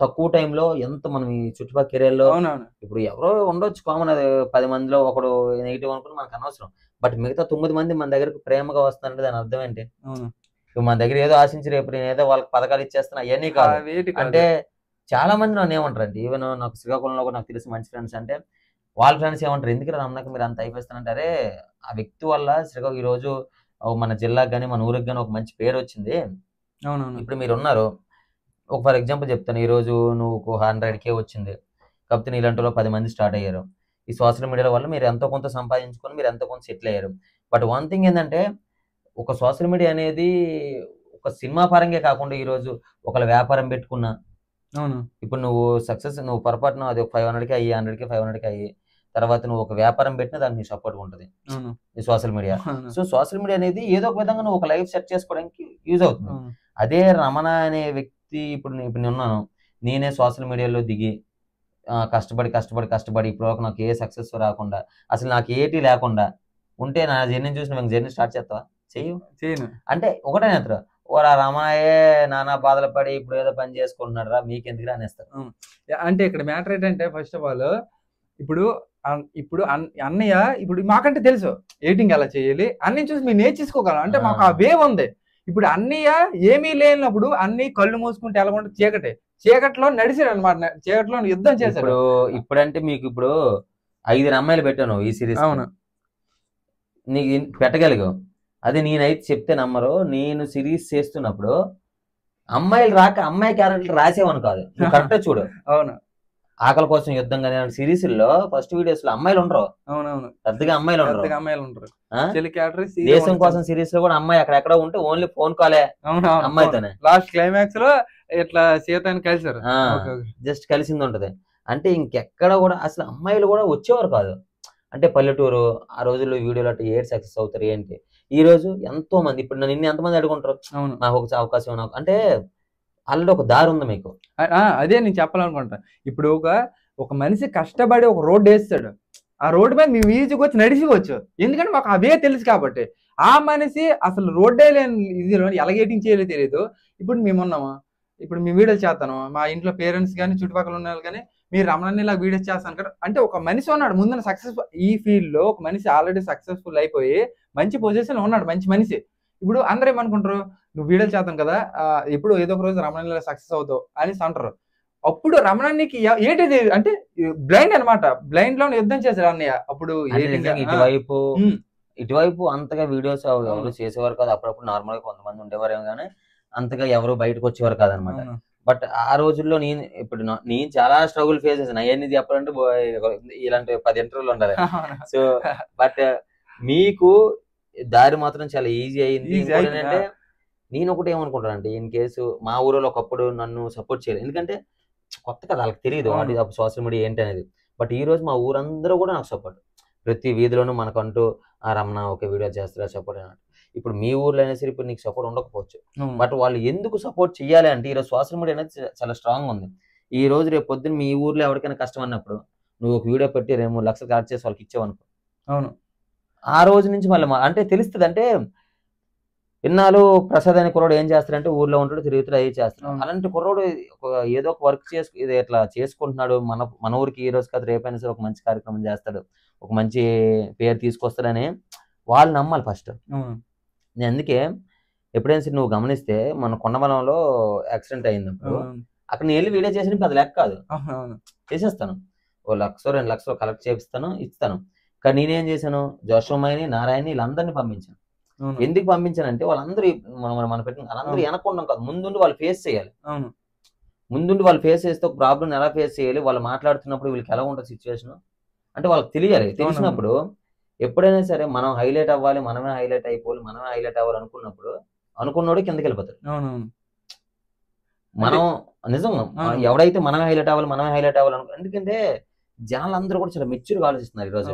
తక్కువ టైంలో ఎంత మనం ఈ చుట్టుపక్కల ఏరియాలో ఇప్పుడు ఎవరో ఉండొచ్చు కామన్, అది 10 మందిలో ఒకడు నెగిటివ్ అనుకుని మనకు అనవసరం. బట్ మిగతా 9 మంది మన దగ్గరకు ప్రేమగా వస్తానంటే దాని అర్థం ఏంటి? మన దగ్గర ఏదో ఆశించి రేపు నేను ఏదో వాళ్ళకి పథకాలు ఇచ్చేస్తున్నా అవన్నీ కాదు. అంటే చాలా మంది నన్ను ఏమంటారు అంటే, ఈవెన్ నాకు శ్రీకాకుళంలో కూడా నాకు తెలిసిన మంచి ఫ్రెండ్స్ అంటే వాళ్ళ ఫ్రెండ్స్ ఏమంటారు, ఎందుకు రమణకి మీరు అంత అయిపోస్తానంటారే, ఆ వ్యక్తి వల్ల శ్రీకాకుళం ఈ రోజు మన జిల్లాకు కానీ మన ఊరికి కానీ ఒక మంచి పేరు వచ్చింది. ఇప్పుడు మీరు ఉన్నారు, ఒక ఫర్ ఎగ్జాంపుల్ చెప్తాను, ఈ రోజు నువ్వు 100K వచ్చింది కాకపోతే నీలాంటిలో 10 మంది స్టార్ట్ అయ్యారు. ఈ సోషల్ మీడియా వల్ల మీరు ఎంతో కొంత సంపాదించుకొని మీరు ఎంతో కొంత సెటిల్ అయ్యారు. బట్ వన్ థింగ్ ఏంటంటే ఒక సోషల్ మీడియా అనేది ఒక సినిమా పరంగా కాకుండా ఈరోజు ఒకళ్ళ వ్యాపారం పెట్టుకున్నా, ఇప్పుడు నువ్వు సక్సెస్ నువ్వు పొరపాటున అది 500K అయ్యి 100K 500K అయ్యి తర్వాత నువ్వు ఒక వ్యాపారం పెట్టినా దానికి సపోర్ట్ ఉంటుంది ఈ social media. So social media అనేది ఏదో ఒక విధంగా నువ్వు ఒక లైఫ్ సెట్ చేసుకోవడానికి యూజ్ అవుతుంది. అదే రమణ అనే వ్యక్తి ఇప్పుడు నేను ఉన్నాను, నేనే సోషల్ మీడియాలో దిగి కష్టపడి ఇప్పుడు నాకు ఏ సక్సెస్ రాకుండా అసలు నాకు ఏటి లేకుండా ఉంటే నా జర్నీ చూసి నువ్వు జర్నీ స్టార్ట్ చేస్తావా? చేయను. అంటే ఒకటే నేత్ర ఓరా రమణయే నానా బాధలు పడి ఇప్పుడు ఏదో పని చేసుకుంటున్నాడు రా మీకెందుకు అనేస్తారు. అంటే ఇక్కడ మ్యాటర్ ఏంటంటే ఫస్ట్ ఆఫ్ ఆల్ ఇప్పుడు అన్నయ్య ఇప్పుడు మాకంటే తెలుసు ఎడిటింగ్ ఎలా చేయాలి అన్ని చూసి మీరు నేర్చేసుకోగలం. అంటే మాకు ఆ వే ఉంది. ఇప్పుడు అన్నయ్య ఏమీ లేనప్పుడు అన్ని కళ్ళు మూసుకుంటే ఎలా ఉంటుంది, చీకట్లో నడిచాడు అనమాట, చీకట్లో యుద్ధం చేశాడు. ఇప్పుడంటే మీకు ఇప్పుడు 5 అమ్మాయిలు పెట్టాను ఈ సిరీస్, అవును నీకు పెట్టగలిగావు. అది నేనైతే చెప్తే నమ్మరు. నేను సిరీస్ చేస్తున్నప్పుడు అమ్మాయిలు రాక అమ్మాయి క్యారెక్టర్ రాసేవని కాదు, కరెక్ట్ చూడు. అవును, ఆకలి కోసం యుద్ధం కానీ సిరీస్ లో ఫస్ట్ వీడియోస్ లో అమ్మాయిలు ఉండరు. అవునవును, పెద్దగా అమ్మాయిలు ఉండరు. దేశం కోసం సిరీస్ లో కూడా అమ్మాయి అక్కడెక్కడ ఉంటే ఓన్లీ ఫోన్ కాలే అమ్మాయితోనే. లాస్ట్ క్లైమాక్స్ లో ఇట్లా సీతని కలిసారు, జస్ట్ కలిసింది ఉంటది. అంటే ఇంకెక్కడ కూడా అసలు అమ్మాయిలు కూడా వచ్చేవారు కాదు. అంటే పల్లెటూరు ఆ రోజుల్లో వీడియోలు అట్లా ఏడు సక్సెస్ అవుతారు ఏంటి. ఈ రోజు ఎంతో మంది ఇప్పుడు నన్ను ఎంతమంది అడుగుంటారు నాకు ఒక అవకాశం నాకు అంటే ఆల్రెడీ ఒక దారి ఉంది మీకు. అదే నేను చెప్పాలనుకుంటా. ఇప్పుడు ఒక మనిషి కష్టపడి ఒక రోడ్డు వేస్తాడు, ఆ రోడ్డు మీద మేము ఈజీగా వచ్చి నడిచిపోవచ్చు, ఎందుకంటే మాకు అవే తెలుసు కాబట్టి. ఆ మనిషి అసలు రోడ్డే లేని ఇది ఎలాగేటింగ్ చేయలే తెలియదు. ఇప్పుడు మేమున్నామా, ఇప్పుడు మేము వీడియోలు చేస్తాను, మా ఇంట్లో పేరెంట్స్ కానీ చుట్టుపక్కల ఉన్న వాళ్ళు కానీ మీరు రమణని ఇలా వీడియోస్ చేస్తాను కదా అంటే ఒక మనిషి ఉన్నాడు ముందున సక్సెస్ఫుల్. ఈ ఫీల్డ్ లో ఒక మనిషి ఆల్రెడీ సక్సెస్ఫుల్ అయిపోయి మంచి పొజిషన్ ఉన్నాడు, మంచి మనిషి. ఇప్పుడు అందరూ ఏమనుకుంటారు, నువ్వు వీడియోలు చేస్తాను కదా ఇప్పుడు ఏదో ఒక రోజు రమణని సక్సెస్ అవుతావు అని అంటారు. అప్పుడు రమణానికి ఏంటిది అంటే బ్లైండ్ అనమాట, బ్లైండ్ లో యుద్ధం చేశారు అన్నయ్య. అప్పుడు ఇటువైపు అంతగా వీడియోస్ ఎవరు చేసేవారు కాదు. అప్పుడప్పుడు నార్మల్ గా కొంతమంది ఉండేవారేమో కానీ అంతగా ఎవరు బయటకు వచ్చేవారు కాదనమాట. బట్ ఆ రోజుల్లో నేను చాలా స్ట్రగుల్ ఫేస్ చేశాను. అవన్నీ చెప్పాలంటే ఇలాంటి 10 ఇంటర్వ్యూలు ఉండాలి. సో బట్ మీకు దారి మాత్రం చాలా ఈజీ అయింది. ఏంటంటే నేను ఒకటి ఏమనుకుంటానంటే ఇన్ కేసు మా ఊరిలో ఒకప్పుడు నన్ను సపోర్ట్ చేయలేదు, ఎందుకంటే కొత్త కదా వాళ్ళకి తెలియదు వాటి సోషల్ మీడియా ఏంటి అనేది. బట్ ఈ రోజు మా ఊరందరూ కూడా నాకు సపోర్ట్, ప్రతి వీధిలోనూ మనకంటూ రమణ ఒక వీడియో చేస్తారా సపోర్ట్ అన్నట్టు. ఇప్పుడు మీ ఊర్లో అయినా సరే ఇప్పుడు నీకు సపోర్ట్ ఉండకపోవచ్చు, బట్ వాళ్ళు ఎందుకు సపోర్ట్ చేయాలి అంటే ఈరోజు సోషల్ మీడియా అనేది చాలా స్ట్రాంగ్ ఉంది. ఈ రోజు రేపు పొద్దున్న మీ ఊర్లో ఎవరికైనా కష్టం అన్నప్పుడు నువ్వు ఒక వీడియో పెట్టి 2-3 లక్షలు కలెక్ట్ చేసి వాళ్ళకి ఇచ్చావనుకో, అవును ఆ రోజు నుంచి మళ్ళీ అంటే తెలుస్తుంది. అంటే ఇన్నాళ్ళు ప్రసాద్ అనే కుర్రోడు ఏం చేస్తాడంటే ఊర్లో ఉంటాడు, తిరుగుతాడు, అవి చేస్తాడు. అవును. అలాంటి కుర్రోడు ఏదో ఒక వర్క్ ఇది ఇట్లా చేసుకుంటున్నాడు, మన ఊరికి ఈ రోజు కాదు రేపైనా సరే ఒక మంచి కార్యక్రమం చేస్తాడు, ఒక మంచి పేరు తీసుకొస్తాడని వాళ్ళు నమ్మాలి ఫస్ట్. అవును. నేను అందుకే ఎప్పుడైనా సరే నువ్వు గమనిస్తే మన కొండమలంలో యాక్సిడెంట్ అయిందప్పుడు అవును. అక్కడ నేను వెళ్ళి వీడియో చేసిన పెద్ద లెక్క కాదు, అవును. చేసేస్తాను. 1,00,000 2 లక్షలు కలెక్ట్ చేపిస్తాను, ఇస్తాను. కానీ నేనేం చేశాను, జోషమ్మాయిని నారాయణని వీళ్ళందరినీ పంపించాను. అవును. ఎందుకు పంపించానంటే వాళ్ళందరూ మన పెట్టిన వాళ్ళందరూ వెనకుండా కాదు, ముందుండి వాళ్ళు ఫేస్ చేయాలి. అవును. ముందుండి వాళ్ళు ఫేస్ చేస్తే ఒక ప్రాబ్లం ఎలా ఫేస్ చేయాలి, వాళ్ళు మాట్లాడుతున్నప్పుడు వీళ్ళకి ఎలా ఉంటుంది సిచ్యువేషన్ అంటే వాళ్ళకి తెలియాలి. తెలిసినప్పుడు ఎప్పుడైనా సరే మనం హైలైట్ అవ్వాలి, మనమే హైలైట్ అయిపోవాలి, మనమే హైలైట్ అవ్వాలి అనుకున్నోడు కిందకి వెళ్ళిపోతాడు. అవునవును. మనం నిజం ఎవడైతే మనమే హైలైట్ అవ్వాలి ఎందుకంటే జనాలందరూ కూడా చాలా మెచ్యూర్గా ఆలోచిస్తున్నారు ఈ రోజు.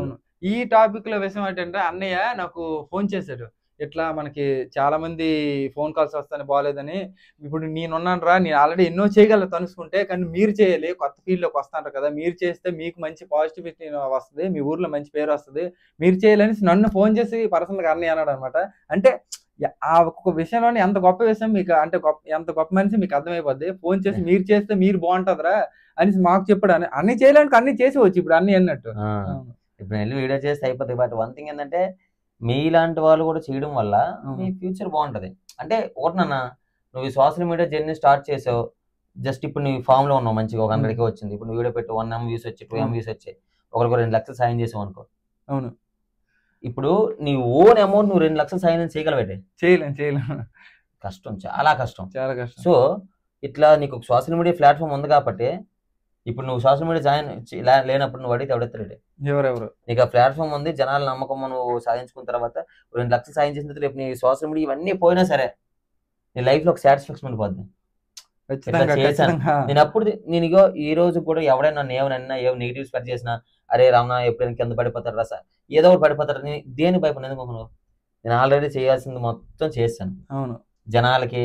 ఈ టాపిక్ లో విషయం ఏంటంటే అన్నయ్య నాకు ఫోన్ చేశాడు, ఇట్లా మనకి చాలా మంది ఫోన్ కాల్స్ వస్తానే బాగాలేదని, ఇప్పుడు నేనున్నాను రా, నేను ఆల్రెడీ ఎన్నో చేయగలను తనుసుకుంటే, కానీ మీరు చేయాలి, కొత్త ఫీల్డ్ లోకి వస్తాను కదా, మీరు చేస్తే మీకు మంచి పాజిటివిటీ వస్తుంది, మీ ఊర్లో మంచి పేరు వస్తుంది, మీరు చేయాలని నన్ను ఫోన్ చేసి పర్సనల్ గా అన్నయ్య అన్నాడు అనమాట. అంటే ఆ ఒక్కొక్క విషయంలోనే ఎంత గొప్ప విషయం మీకు అంటే ఎంత గొప్ప మనిషి మీకు అర్థమైపోద్ది. ఫోన్ చేసి మీరు చేస్తే మీరు బాగుంటుందిరా అని మాకు చెప్పాడు. అన్ని చేయడానికి అన్ని చేసేవచ్చు ఇప్పుడు అన్ని అన్నట్టు. ఇప్పుడు వెళ్ళి వీడియో చేస్తే అయిపోతుంది. బట్ వన్ థింగ్ ఏంటంటే మీలాంటి వాళ్ళు కూడా చేయడం వల్ల మీ ఫ్యూచర్ బాగుంటది. అంటే ఒకటినన్నా నువ్వు ఈ సోషల్ మీడియా జర్నీ స్టార్ట్ చేసావు, జస్ట్ ఇప్పుడు నువ్వు ఫామ్ లో ఉన్నావు, మంచిగా 100K వచ్చింది. ఇప్పుడు నువ్వు వీడియో పెట్టి 1M వ్యూస్ వచ్చి 2M వ్యూస్ వచ్చాయి, ఒకరికి 2 లక్షలు సాయం చేసావు అనుకో. అవును. ఇప్పుడు నీ ఓన్ అమౌంట్ నువ్వు 2 లక్షలు సాయం చేయగలవేంటి? చేయలేం. కష్టం, చాలా కష్టం. సో ఇట్లా నీకు ఒక సోషల్ మీడియా ప్లాట్ఫామ్ ఉంది కాబట్టి ఇప్పుడు నువ్వు సోషల్ మీడియా జాయిన్ లేనప్పుడు నువ్వు అడిగితే ఎవడెత్తాడు? ఎవరెవరు? నీకు ఆ ప్లాట్ఫామ్ ఉంది, జనాల నమ్మకం నువ్వు సాధించుకున్న తర్వాత 2 లక్షలు సాయం చేసిన తర్వాత రేపు నీ సోషల్ మీడియా ఇవన్నీ పోయినా సరే నీ లైఫ్ లో ఒక సాటిస్ఫాక్షన్ ఉండిపోద్ది. నేను అప్పుడు నేను ఈ రోజు కూడా ఎవడైనా నన్ను ఏమన్నా ఏం నెగిటివ్ స్ప్రెడ్ చేసినా, అరే రామనా ఎప్పుడైనా కింద పడిపోతారు రా సార్, ఏదో ఒకటి పడిపోతారు, దేని భయపడి ఎందుకు? నేను ఆల్రెడీ చేయాల్సింది మొత్తం చేశాను. అవును. జనాలకి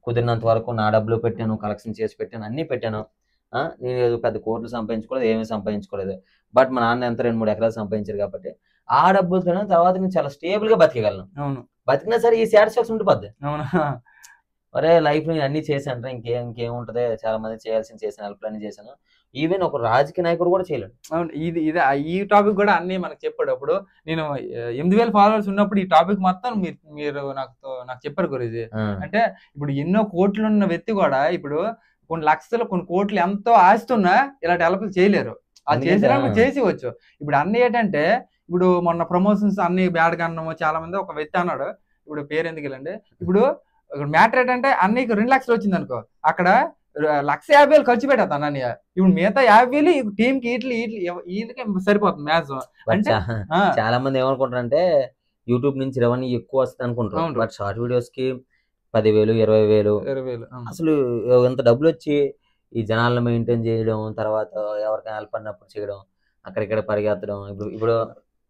కుదిరినంత వరకు నా డబ్బులు పెట్టాను, కలెక్షన్ చేసి పెట్టాను, అన్ని పెట్టాను. నేను ఏదో పెద్ద కోట్లు సంపాదించుకోలేదు, ఏమీ సంపాదించుకోలేదు. బట్ మా నాన్న ఎంత 2-3 ఎకరాలు సంపాదించారు కాబట్టి ఆ డబ్బులతో తర్వాత నేను చాలా స్టేబుల్ గా బతికగలను. అవును. బతికినా సరే ఈ సాటిస్ఫాక్షన్ ఉండిపోద్ది. అవునా? అరే లైఫ్ లో అన్ని చేశాను, ఇంకేముంటది, చాలా మంది చేయాల్సింది చేశాను, హెల్ప్ అన్ని చేశాను. ఈవెన్ ఒక రాజకీయ నాయకుడు కూడా చేయలేడు. అవును. ఈ టాపిక్ కూడా అన్ని మనకు చెప్పాడు. అప్పుడు నేను 8,000 ఫాలోవర్స్ ఉన్నప్పుడు ఈ టాపిక్ మొత్తం మీరు నాకు చెప్పారు గురించి. అంటే ఇప్పుడు ఎన్నో కోట్లు ఉన్న వ్యక్తి కూడా ఇప్పుడు కొన్ని లక్షలు కొన్ని కోట్లు ఎంతో ఆస్తున్నా ఇలాంటి హెల్ప్ చేయలేరు. అది చేసినా చేసివచ్చు. ఇప్పుడు అన్ని ఏంటంటే ఇప్పుడు మొన్న ప్రమోషన్స్ అన్ని బ్యాడ్ గా అన్నాము, చాలా మంది ఒక వ్యక్తి అన్నాడు, ఇప్పుడు పేరు ఎందుకు వెళ్ళండి, ఇప్పుడు మ్యాటర్ ఏంటంటే అన్నయ్యకి 2 లక్షలు వచ్చింది అనుకో, అక్కడ 1,50,000 ఖర్చు పెట్టేస్తాను అన్నయ్య. ఇప్పుడు మిగతా 50,000 టీమ్ కి వీళ్ళకి సరిపోతుంది మ్యాక్సిమం. అంటే చాలా మంది ఏమనుకుంటారంటే యూట్యూబ్ నుంచి రెవెన్యూ ఎక్కువ వస్తుంది అనుకుంటారు. బట్ షార్ట్ వీడియోస్ కి 10,000 20,000 అసలు ఎంత డబ్బులు వచ్చి ఈ జనాలను మెయింటైన్ చేయడం, తర్వాత ఎవరికైనా హెల్ప్ అన్నప్పుడు చేయడం, అక్కడిక్కడ పరిగెత్తడం. ఇప్పుడు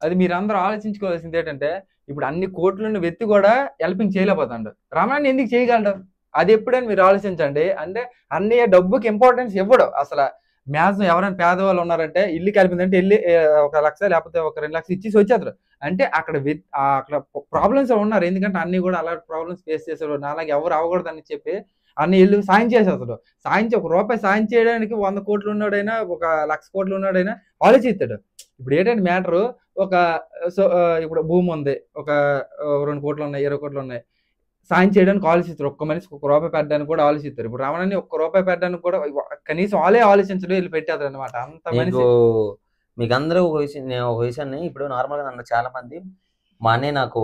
అది మీరు అందరూ ఆలోచించుకోవాల్సింది ఏంటంటే ఇప్పుడు అన్ని కోట్లున్న వ్యక్తి కూడా హెల్పింగ్ చేయలేకపోతాడు. రమణాన్ని ఎందుకు చేయగలడు? అది ఎప్పుడైనా మీరు ఆలోచించండి. అంటే అన్నయ్య డబ్బుకి ఇంపార్టెన్స్ ఇవ్వడు అసలు. మ్యాక్సిమం ఎవరైనా పేదవాళ్ళు ఉన్నారంటే ఇల్లు కలిపిందంటే వెళ్ళి 1 లక్ష లేకపోతే ఒక 2 లక్షలు ఇచ్చేసి వచ్చేస్తారు. అంటే అక్కడ ప్రాబ్లమ్స్ ఉన్నారు. ఎందుకంటే అన్ని కూడా అలాంటి ప్రాబ్లమ్స్ ఫేస్ చేశారు. నాలాగా ఎవరు అవ్వకూడదు అని చెప్పి అన్ని ఇల్లు సాయం చేసేస్తాడు. ₹1 సాయం చేయడానికి 100 కోట్లు ఉన్నాడైనా 1,00,000 కోట్లు ఉన్నాడైనా ఆలోచిస్తాడు. ఇప్పుడు ఏంటంటే మ్యాటరు ఇప్పుడు భూమి ఉంది, ఒక 2 కోట్లు ఉన్నాయి, 20 కోట్లు ఉన్నాయి, సాయం చేయడానికి ఆలోచిస్తారు. ఒక్క మనిషికి ₹1 పెట్టడానికి కూడా ఆలోచిస్తారు. ఇప్పుడు రమణాన్ని ₹1 పెట్టడానికి కూడా కనీసం వాళ్ళే ఆలోచించడం, వీళ్ళు పెట్టేస్తారు అనమాట. అంత మనిషి. మీకు అందరూ ఒక విషయాన్ని ఇప్పుడు నార్మల్ గా నన్ను చాలా మంది, మా అన్నయ్య నాకు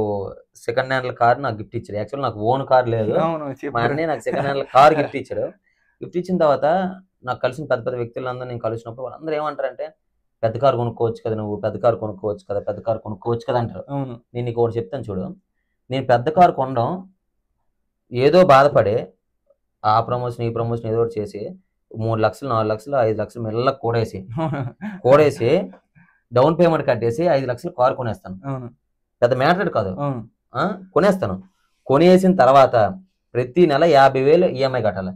సెకండ్ హ్యాండ్ కార్ నాకు గిఫ్ట్ ఇచ్చాడు. యాక్చువల్ నాకు ఓన్ కార్ లేదు, మా అన్నయ్య నాకు సెకండ్ హ్యాండ్ కార్ గిఫ్ట్ ఇచ్చాడు. గిఫ్ట్ ఇచ్చిన తర్వాత నాకు కలిసిన పెద్ద పెద్ద వ్యక్తులందరూ నేను కలిసినప్పుడు వాళ్ళందరూ ఏమంటారంటే, పెద్ద కారు కొనుక్కోవచ్చు కదా, నువ్వు పెద్ద కారు కొనుక్కోవచ్చు కదా అంటారు. నేను నీకు ఒకటి చెప్తాను చూడు, నేను పెద్ద కారు కొనడం ఏదో బాధపడే ఆ ప్రమోషన్ ఈ ప్రమోషన్ ఏదో ఒకటి చేసి 3 లక్షలు 4 లక్షలు 5 లక్షలు మెల్లగా కూడేసి డౌన్ పేమెంట్ కట్టేసి 5 లక్షలు కారు కొనేస్తాను. పెద్ద మ్యాటర్ కాదు, కొనేస్తాను. కొనేసిన తర్వాత ప్రతి నెల 50,000 ఈఎంఐ కట్టాలి.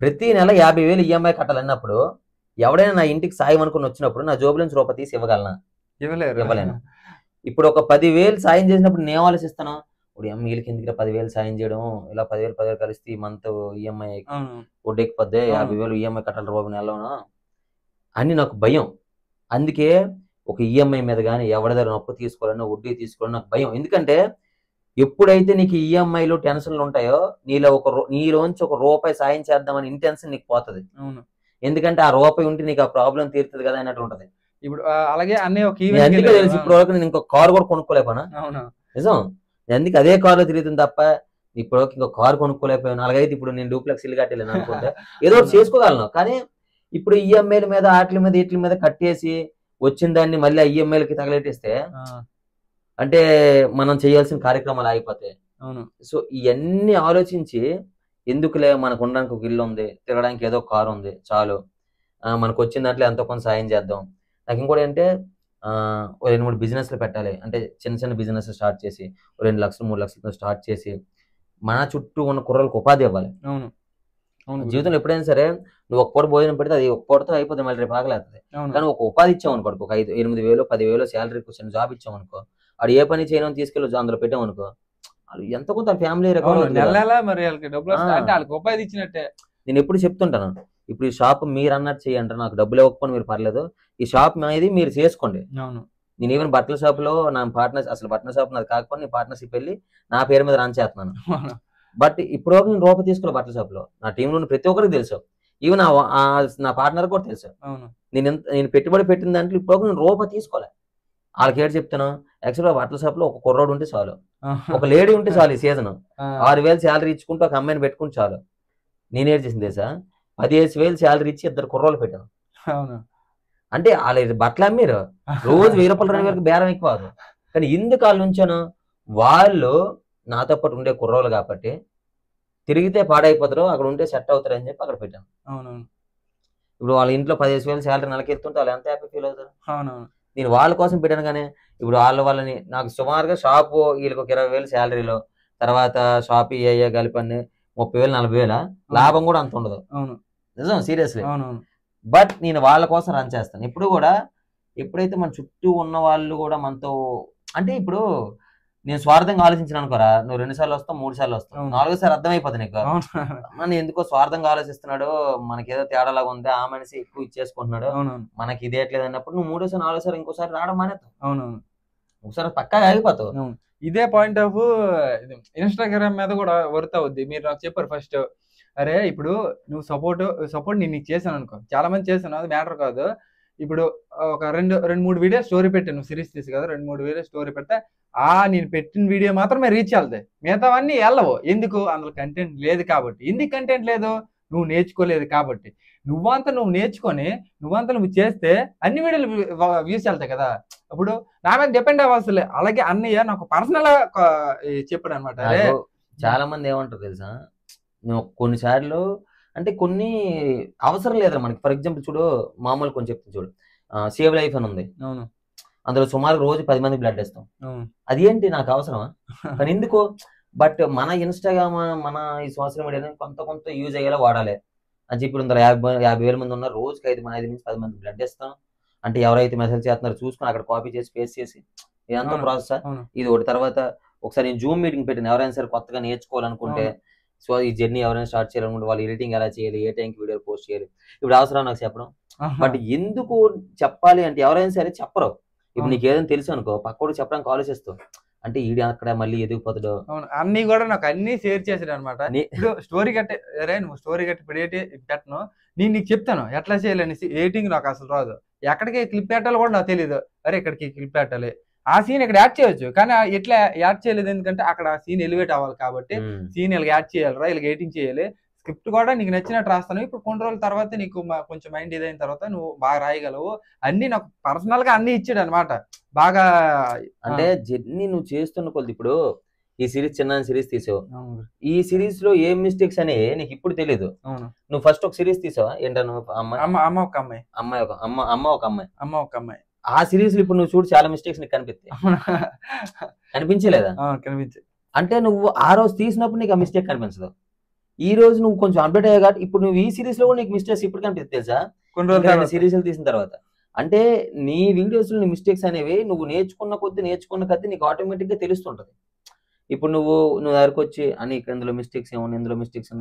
ప్రతి నెల 50,000 ఈఎంఐ కట్టాలన్నప్పుడు ఎవడైనా నా ఇంటికి సాయం అనుకుని వచ్చినప్పుడు నా జోబుల నుంచి రూపాయి తీసి ఇవ్వగలనా? ఇవ్వలేను. ఇప్పుడు ఒక 10,000 సాయం చేసినప్పుడు నేను ఆలోచిస్తాను, ఇప్పుడు వీళ్ళకి ఎందుకు 10,000 సాయం చేయడం, ఇలా 10,000 కలిస్తే ఈ మంత్ ఈఎంఐ వడ్డీకిపోద్ది, 50,000 ఈఎంఐ కట్టాలి బాబు నెలలోన అని నాకు భయం. అందుకే ఒక ఈఎంఐ మీద కానీ ఎవరి దగ్గర అప్పు తీసుకోవాలన్నా వడ్డీ తీసుకోవాలని నాకు భయం. ఎందుకంటే ఎప్పుడైతే నీకు ఈఎంఐలో టెన్షన్లు ఉంటాయో నీలోంచి ఒక రూపాయి సాయం చేద్దామని ఇంటెన్షన్ నీకు పోతుంది. ఎందుకంటే ఆ రూపాయి ఉంటే నీకు ఆ ప్రాబ్లం తీరుతుంది కదా అన్నట్టు ఉంటది. ఇప్పుడు అలాగే అన్నీ అందుకే తెలుసు ఇప్పుడు వరకు నేను ఇంకొక కారు కూడా కొనుక్కోలేకపోయినా. నిజం, అందుకే అదే కారులో తిరుగుతుంది తప్ప ఇప్పుడు ఇంకో కారు కొనుక్కోలేకపోయాను. అలాగైతే ఇప్పుడు నేను డూప్లెక్స్ ఇల్లు కట్టలేను అనుకుంటే ఏదో ఒకటి చేసుకోగలను. కానీ ఇప్పుడు ఈఎంఐల మీద వీటి మీద కట్టేసి వచ్చిన దాన్ని మళ్ళీ ఆ ఈఎంఐలకి తగలెట్టేస్తే అంటే మనం చేయాల్సిన కార్యక్రమాలు ఆగిపోతాయి. సో ఇవన్నీ ఆలోచించి ఎందుకులే, మనకు ఉండడానికి ఒక ఇల్లు ఉంది, తిరగడానికి ఏదో కారు ఉంది చాలు, మనకు వచ్చిన దాంట్లో ఎంతో కొంత సాయం చేద్దాం. నాకు ఇంకోటి అంటే 2-3 బిజినెస్లు పెట్టాలి. అంటే చిన్న చిన్న బిజినెస్ స్టార్ట్ చేసి 2 లక్షలు 3 లక్షలతో స్టార్ట్ చేసి మన చుట్టూ ఉన్న కుర్రలకు ఉపాధి ఇవ్వాలి. జీవితంలో ఎప్పుడైనా సరే నువ్వు ఒక పూట భోజనం పెడితే అది ఒక పూటతో అయిపోతుంది, మళ్ళీ రేపు ఆగలేస్తుంది. కానీ ఒక ఉపాధి ఇచ్చావు అనుకో, ఒక 5-8,000 10,000 శాలరీ కూర్చొని జాబ్ ఇచ్చావు అనుకో, ఆడు ఏ పని చేయడం తీసుకెళ్ళి అందులో పెట్టావు అనుకో, ఎంత కొంత ఫ్యామిలీ నేను ఎప్పుడు చెప్తుంటాను. ఇప్పుడు ఈ షాప్ మీరు అన్నట్టు చేయండి, నాకు డబ్బులు ఇవ్వకపోయినా మీరు పర్లేదు, ఈ షాప్ అనేది మీరు చేసుకోండి. నేను ఈవెన్ బట్టల షాప్ లో నా పార్ట్నర్, అసలు బట్టల షాప్ నాది కాకపోతే నేను పార్ట్నర్షిప్ వెళ్ళి నా పేరు మీద రన్ చేస్తున్నాను. బట్ ఇప్పుడు నేను రూపాయి తీసుకోవాలి బట్టల షాప్ లో. నా టీంలో ప్రతి ఒక్కరికి తెలుసు, ఈవెన్ నా పార్ట్నర్ కూడా తెలుసు. నేను పెట్టుబడి పెట్టిన దాంట్లో ఇప్పుడు నేను రూపాయి తీసుకోవాలి. వాళ్ళకి ఏడు చెప్తాను, యాక్చువల్గా బట్టల షాప్ లో ఒక కుర్రోడు ఉంటే చాలు, ఒక లేడీ ఉంటే చాలు. ఈ సీజన్ 6,000 శాలరీ ఇచ్చుకుంటూ ఒక అమ్మాయిని పెట్టుకుంటే చాలు. నేనేం చేసింది తెలుసా, 15,000 శాలరీ ఇచ్చి 2 కుర్రోళ్ళు పెట్టాను. అంటే వాళ్ళు బట్టలు అమ్మారు, రోజు 1,000 రూపాయలు 2,000 బేరం ఎక్కువ. కానీ ఎందుకు వాళ్ళు ఉంచాను, వాళ్ళు నాతో పాటు ఉండే కుర్రోళ్ళు కాబట్టి తిరిగితే పాడైపోతారు, అక్కడ ఉంటే సెట్ అవుతారు అని చెప్పి అక్కడ పెట్టాను. ఇప్పుడు వాళ్ళ ఇంట్లో 15,000 శాలరీ నెలకెత్తుంటే వాళ్ళు ఎంత హ్యాపీ ఫీల్ అవుతారు. నేను వాళ్ళ కోసం పెట్టాను. కానీ ఇప్పుడు వాళ్ళని నాకు సుమారుగా షాపు వీళ్ళకి ఒక 20,000 శాలరీలో, తర్వాత షాప్ ఇయ్యా కలిపి 30,000 40,000 లాభం కూడా అంత ఉండదు. నిజం, సీరియస్లీ. బట్ నేను వాళ్ళ కోసం రన్ చేస్తాను. ఇప్పుడు కూడా ఎప్పుడైతే మన చుట్టూ ఉన్న వాళ్ళు కూడా మనతో, అంటే ఇప్పుడు నేను స్వార్థంగా ఆలోచించిన అనుకోరా, నువ్వు 2 సార్లు వస్తావు 3 సార్లు వస్తావు, 4వ సారి అర్థమైపోతుంది నీకు మన ఎందుకో స్వార్థంగా ఆలోచిస్తున్నాడు, మనకేదో తేడాలాగా ఉంది, ఆ మనిషి ఎక్కువ ఇచ్చేసుకుంటున్నాడు, మనకి ఇదేట్లేదు అన్నప్పుడు నువ్వు 3వ సారి 4వ సారి ఇంకోసారి రావడం మానేస్తావు. ఒకసారి పక్కాగా ఆగిపోతావు. ఇదే పాయింట్ ఆఫ్ ఇన్స్టాగ్రామ్ మీద కూడా వర్క్ అవుద్ది. మీరు నాకు చెప్పారు ఫస్ట్, అరే ఇప్పుడు నువ్వు సపోర్ట్ నేను నీకు చేశాను అనుకో, చాలా మంది చేశాను, అది మ్యాటర్ కాదు. ఇప్పుడు ఒక 2-3 వీడియో స్టోరీ పెట్టాను, నువ్వు సిరీస్ తీసి కదా 2-3 వీడియో స్టోరీ పెడితే నేను పెట్టిన వీడియో మాత్రమే రీచ్ వెళ్తాయి, మిగతావన్నీ వెళ్ళవు. ఎందుకు, అందులో కంటెంట్ లేదు కాబట్టి. ఎందుకు కంటెంట్ లేదు, నువ్వు నేర్చుకోలేదు కాబట్టి. నువ్వు నేర్చుకొని నువ్వు చేస్తే అన్ని వీడియోలు వ్యూస్ వెళ్తాయి కదా. ఇప్పుడు నా మీద డిపెండ్ అవ్వాల్సి. అలాగే అన్నయ్య నాకు పర్సనల్ చెప్పాడు అనమాట. చాలా మంది ఏమంటారు తెలుసా, నువ్వు కొన్నిసార్లు అంటే కొన్ని అవసరం లేదా మనకి. ఫర్ ఎగ్జాంపుల్ చూడు, మామూలు కొంచెం చెప్తాను చూడు, సేవ్ లైఫ్ అని ఉంది, అందులో సుమారు రోజు 10 మంది బ్లడ్ ఇస్తాం. అది ఏంటి నాకు అవసరమా, కానీ ఎందుకు. బట్ మన ఇన్స్టాగ్రామ్, మన ఈ సోషల్ మీడియాని కొంత యూజ్ అయ్యేలా వాడాలి అని చెప్పి. ఇందులో 50,000 మంది ఉన్నారు, రోజుకి 5 నుంచి 10 మంది బ్లడ్ ఇస్తాం అంటే ఎవరైతే మెసేజ్ చేస్తున్నారో చూసుకుని అక్కడ కాపీ చేసి పేస్ట్ చేసి ఇదంతా ప్రాసెస్. ఇది ఒకటి. తర్వాత ఒకసారి నేను జూమ్ మీటింగ్ పెట్టాను, ఎవరైనా సరే కొత్తగా నేర్చుకోవాలనుకుంటే, సో ఈ జర్నీ ఎవరైనా స్టార్ట్ చేయాలనుకుంటే వాళ్ళు ఎడిటింగ్ ఎలా చేయాలి, ఏ టైంకి వీడియో పోస్ట్ చేయాలి, ఇప్పుడు అవసరం నాకు చెప్పడం. బట్ ఎందుకు చెప్పాలి అంటే ఎవరైనా సరే చెప్పరు. ఇప్పుడు నీకు ఏదైనా తెలుసు అనుకో, పక్కోడు చెప్పడానికి ఆలోచిస్తావు, అంటే ఈడి అక్కడ మళ్ళీ ఎదిగిపోతాడు. అన్ని కూడా నాకు అన్ని షేర్ చేసాడు అనమాట. స్టోరీ కట్టే, అరే నువ్వు స్టోరీ కట్టి పెట్టను, నేను నీకు చెప్తాను ఎట్లా చేయాలని. ఎడిటింగ్ నాకు అసలు రాదు, ఎక్కడికి క్లిప్ పెట్టాలో కూడా నాకు తెలియదు. అరే ఇక్కడికి క్లిప్ పెట్టాలి, ఆ సీన్ ఇక్కడ యాడ్ చేయొచ్చు, కానీ ఎట్లా యాడ్ చేయలేదు, ఎందుకంటే అక్కడ సీన్ ఎలివేట్ అవ్వాలి కాబట్టి సీన్ ఇలా యాడ్ చేయాలరా, ఇలా ఎడిటింగ్ చేయాలి. స్క్రిప్ట్ కూడా నీకు నచ్చినట్టు రాస్తాను. ఇప్పుడు కొన్ని రోజుల తర్వాత నీకు కొంచెం మైండ్ ఇదైన తర్వాత నువ్వు బాగా రాయగలవు. అన్ని నాకు పర్సనల్ గా అన్ని ఇచ్చాడు అనమాట. బాగా అంటే జర్నీ నువ్వు చేస్తున్న కొద్ది. ఇప్పుడు ఈ సిరీస్ చిన్న సిరీస్ తీసావు, ఈ సిరీస్ లో ఏం మిస్టేక్స్ అని నీకు ఇప్పుడు తెలియదు. నువ్వు ఫస్ట్ ఒక సిరీస్ తీసావా ఏంటో, అమ్మ ఒక అమ్మాయి ఆ సిరీస్ లో ఇప్పుడు నువ్వు చూడు చాలా మిస్టేక్స్ నీకు కనిపిస్తాయి. కనిపించలేదా? కనిపించాయి. అంటే నువ్వు ఆ రోజు తీసినప్పుడు నీకు ఆ మిస్టేక్ కనిపించదు. ఈ రోజు నువ్వు కొంచెం అప్డేట్ అయ్యా కాబట్టి ఇప్పుడు నువ్వు ఈ సిరీస్ లో కూడా నీకు మిస్టేక్స్ ఇప్పుడు కనిపిస్తుంది తెలుసా, కొన్ని రోజులు సిరీస్ తీసిన తర్వాత. అంటే నీ వీడియోస్ లో నీ మిస్టేక్స్ అనేవి నువ్వు నేర్చుకున్న కొద్ది నీకు ఆటోమేటిక్ గా తెలుస్తుంటది. ఇప్పుడు నువ్వు దగ్గరకు వచ్చి అని ఇందులో మిస్టేక్స్ ఏమన్నా ఇందులో మిస్టేక్స్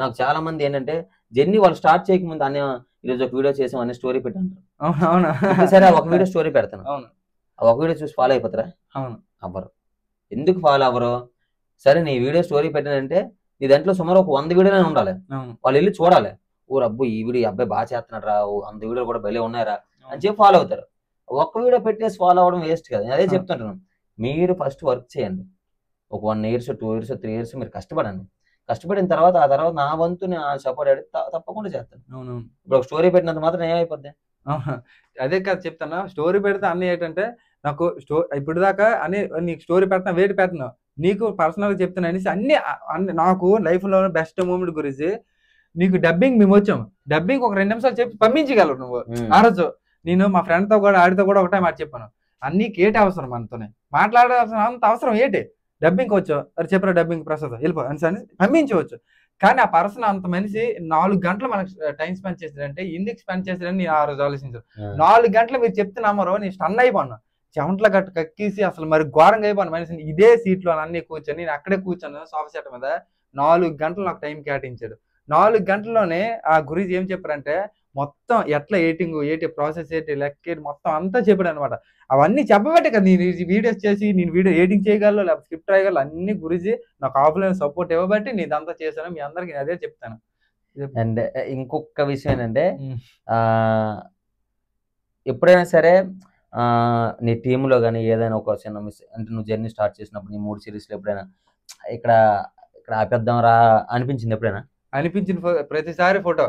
నాకు చాలా మంది ఏంటంటే జర్నీ వాళ్ళు స్టార్ట్ చేయకముందు అన్న ఈరోజు ఒక వీడియో చేసాం అనే స్టోరీ పెట్టాను. సరే ఒక వీడియో స్టోరీ పెడతాను, ఒక వీడియో చూసి ఫాలో అయిపోతారా? అవ్వరు. ఎందుకు ఫాలో అవ్వరు? సరే నీ వీడియో స్టోరీ పెట్టానంటే నీ దాంట్లో సుమారు ఒక 100 వీడియోనే ఉండాలి, వాళ్ళు వెళ్ళి చూడాలి. ఓ రబ్బు ఈ వీడియో అబ్బాయి బాగా చేస్తున్నాడు రా, 100 వీడియోలు కూడా భలే ఉన్నారా అని చెప్పి ఫాలో అవుతారు. ఒక్క వీడియో పెట్టేసి ఫాలో అవ్వడం వేస్ట్ కదా. అదే చెప్తుంటాను, మీరు ఫస్ట్ వర్క్ చేయండి. ఒక 1 years 2 years 3 years మీరు కష్టపడండి. కష్టపడిన తర్వాత ఆ తర్వాత నా వంతు సపోర్ట్ అడిగి తప్పకుండా చేస్తాను. ఇప్పుడు ఒక స్టోరీ పెట్టినంత మాత్రం ఏమైపోద్ది? అదే కదా చెప్తాను, స్టోరీ పెడితే అన్ని ఏంటంటే నాకు ఇప్పుడు దాకా అని నీకు స్టోరీ పెడతాను వేడి పెట్టను, నీకు పర్సనల్ గా చెప్తాను అనేసి అన్ని నాకు లైఫ్ లో బెస్ట్ మూమెంట్ గురించి నీకు డబ్బింగ్ మేము వచ్చాము. డబ్బింగ్ ఒక 2 నిమిషాలు చెప్పి పంపించగలవు నువ్వు. ఆ రోజు నేను మా ఫ్రెండ్ తో కూడా ఆడితో కూడా ఒకటే మాట చెప్పాను, అన్నికి ఏటి అవసరం మనతోనే మాట్లాడాల్సిన అంత అవసరం ఏంటి, డబ్బింగ్ వచ్చు అది చెప్పరా డబ్బింగ్ ప్రసాద్ వెళ్ళిపో అని పంపించవచ్చు. కానీ ఆ పర్సన్ అంత మనిషి 4 గంటలు మనకు టైం స్పెండ్ చేశాడంటే ఎందుకు స్పెండ్ చేశాడని నేను ఆ రోజు ఆలోచించాను. 4 గంటలు మీరు చెప్తున్నామో నేను స్టన్ అయిపోను, చెమట్ల గట్టు కక్కేసి అసలు మరి ఘోరంగా అయిపోను మనిషిని. ఇదే సీట్ లో అన్ని కూర్చొని నేను అక్కడే కూర్చొని సోఫా సెట్ మీద 4 గంటలు నాకు టైం కేటాయించాడు. 4 గంటల్లోనే ఆ గురించి ఏం చెప్పారంటే మొత్తం ఎట్లా ఏటి ప్రాసెస్ ఏంటి లెక్క మొత్తం అంతా చెప్పాడు అనమాట. అవన్నీ చెప్పబట్టే కదా నేను వీడియోస్ చేసి నేను వీడియో ఎడిటింగ్ చేయగలను లేకపోతే స్క్రిప్ట్ రాయగలను అన్ని గురించి నాకు ఆఫ్లైన్ సపోర్ట్ ఇవ్వబట్టి నేను ఇదంతా చేశాను. మీ అందరికి అదే చెప్తాను. అండ్ ఇంకొక విషయం ఏంటంటే ఎప్పుడైనా సరే నీ టీంలో కానీ ఏదైనా ఒక చిన్న మిస్ అంటే నువ్వు జర్నీ స్టార్ట్ చేసినప్పుడు నీ 3 సిరీస్లో ఎప్పుడైనా ఇక్కడ ఆపేద్దాం రా అనిపించింది? ఎప్పుడైనా అనిపించిన ప్రతిసారి ఫోటో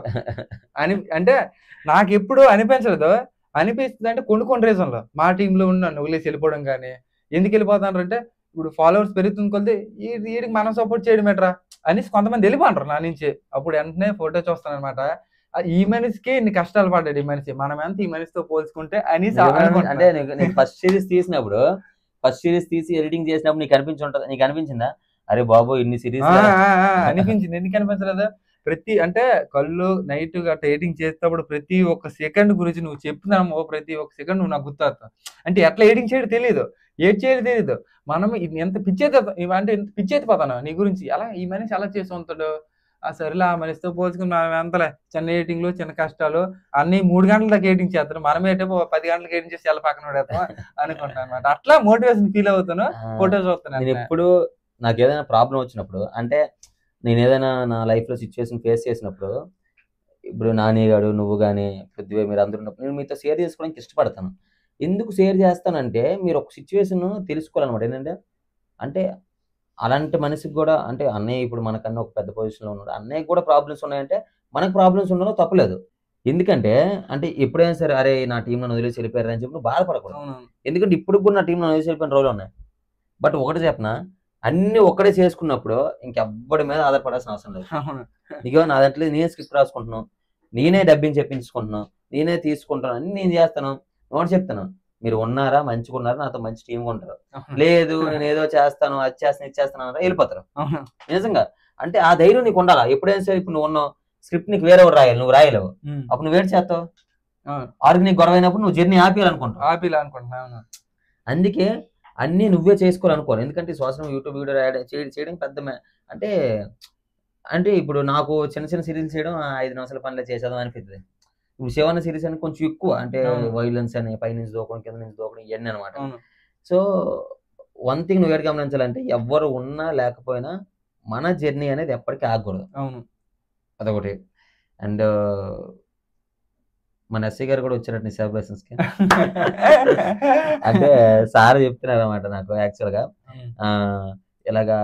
అంటే నాకు ఎప్పుడు అనిపించలేదు. అనిపిస్తుంది అంటే కొన్ని రీజన్లో మా టీంలో ఉన్నాను వదిలేసి వెళ్ళిపోవడం కానీ. ఎందుకు వెళ్ళిపోతాను అంటే ఇప్పుడు ఫాలోవర్స్ పెరుగుతుంది కొద్ది వీడికి మనం సపోర్ట్ చేయడం ఏంట్రా అనేసి కొంతమంది వెళ్ళిపోంటారు నా నుంచి. అప్పుడు వెంటనే ఫోటో చూస్తాను అనమాట, ఈ మనిషికి ఇన్ని కష్టాలు పడ్డాడు ఈ మనిషి, మనం ఎంత ఈ మనిషితో పోల్చుకుంటే అనేసి. అంటే ఫస్ట్ సిరీస్ తీసినప్పుడు ఫస్ట్ సిరీస్ తీసి ఎడిటింగ్ చేసినప్పుడు నీకు అనిపించిందా అరే బాబు ఇన్ని సిరీస్ అనిపించింది? ఎందుకు అనిపించలేదు? ప్రతి అంటే కళ్ళు నైట్ గట్ట ఎడిటింగ్ చేసేటప్పుడు ప్రతి ఒక్క సెకండ్ గురించి నువ్వు చెప్తున్నాము, ప్రతి ఒక్క సెకండ్ నువ్వు నాకు గుర్తొస్తావు. అంటే ఎట్లా ఎడిటింగ్ చేయడం తెలియదు, ఏడ్ చేయడం తెలియదు. మనం ఎంత అంటే ఎంత పిచ్చేతిపోతాను నీ గురించి, ఎలా ఈ మనిషి అలా చేసి ఉంటాడు, సరేలే ఆ మనిషితో పోల్చుకుని మనం ఎంతలే చిన్న ఎడిటింగ్లు చిన్న కష్టాలు అన్ని 3 గంటల దాకా ఎడిటింగ్ చేస్తాను, మనమేటో 10 గంటలకు ఎడిటింగ్ చేసి ఎలా పక్కన పడేస్తాం అనుకుంటాను అనమాట. అట్లా మోటివేషన్ ఫీల్ అవుతాను ఫోటో చూస్తాను. ఎప్పుడు నాకు ఏదైనా ప్రాబ్లం వచ్చినప్పుడు అంటే నేను ఏదైనా నా లైఫ్లో సిచ్యువేషన్ ఫేస్ చేసినప్పుడు ఇప్పుడు నాని గారు నువ్వు కానీ పృథ్వీ మీరు అందరూ ఉన్నప్పుడు నేను మీతో షేర్ చేసుకోవడానికి ఇష్టపడతాను. ఎందుకు షేర్ చేస్తానంటే మీరు ఒక సిచ్యువేషన్ తెలుసుకోవాలన్నమాట. ఏంటంటే అంటే అలాంటి మనిషికి కూడా అంటే అన్నయ్య ఇప్పుడు మనకన్నా ఒక పెద్ద పొజిషన్లో ఉన్నాడు, అన్నయ్యకి కూడా ప్రాబ్లమ్స్ ఉన్నాయంటే మనకు ప్రాబ్లమ్స్ ఉండడం తప్పలేదు. ఎందుకంటే అంటే ఎప్పుడైనా సరే అరే నా టీంలో వదిలేసి వెళ్ళిపోయారు అని చెప్పి నువ్వు బాధపడకూడదు. ఎందుకంటే ఇప్పుడు కూడా నా టీంలో వదిలేసి వెళ్ళిపోయిన రోజులు ఉన్నాయి. బట్ ఒకటి చెప్పనా, అన్ని ఒక్కడే చేసుకున్నప్పుడు ఇంకెవ్వడి మీద ఆధారపడాల్సిన అవసరం లేదు. ఇగో నా దాంట్లో నేనే స్క్రిప్ట్ రాసుకుంటున్నాను, నేనే డబ్బింగ్ చెప్పించుకుంటున్నాను, నేనే తీసుకుంటాను, అన్ని నేను చేస్తాను. ఒకటి చెప్తాను, మీరు ఉన్నారా మంచిగా ఉన్నారా నాతో మంచి టీంగా ఉంటారు, లేదు నేను ఏదో చేస్తాను అది చేస్తాను ఇది చేస్తాను అన్నారా వెళ్ళిపోతారు. నిజంగా అంటే ఆ ధైర్యం నీకు ఉండాలా. ఎప్పుడైనా సరే ఇప్పుడు నువ్వు ఉన్నావు స్క్రిప్ట్ నీకు వేరే రాయాలి, నువ్వు రాయలేవు, అప్పుడు నువ్వు ఏడు చేస్తావు, ఆడికి నీకు గొడవ అయినప్పుడు నువ్వు జర్నీ ఆపేయాలనుకుంటావు. అందుకే అన్ని నువ్వే చేసుకోవాలనుకోవాలి. ఎందుకంటే సోషల్ యూట్యూబ్ వీడియో చేయడం పెద్ద అంటే ఇప్పుడు నాకు చిన్న చిన్న సిరీస్ చేయడం 5 నిమిషాల పనిలో చేసేదాం అనిపిస్తుంది. ఇప్పుడు శివన్న సిరీస్ అని కొంచెం ఎక్కువ అంటే వైలెన్స్ అని పైనుంచి దూకడం కింద నుంచి దూకడం ఇవన్నీ అనమాట. సో వన్ థింగ్ నువ్వు గమనించాలంటే ఎవరు ఉన్నా లేకపోయినా మన జర్నీ అనేది ఎప్పటికీ ఆగకూడదు. అదొకటి. అండ్ మన ఎస్ఐ గారు కూడా వచ్చారండి సెలబ్రేషన్స్ కి. అంటే సార్ చెప్తున్నారు అనమాట నాకు యాక్చువల్ గా ఇలాగా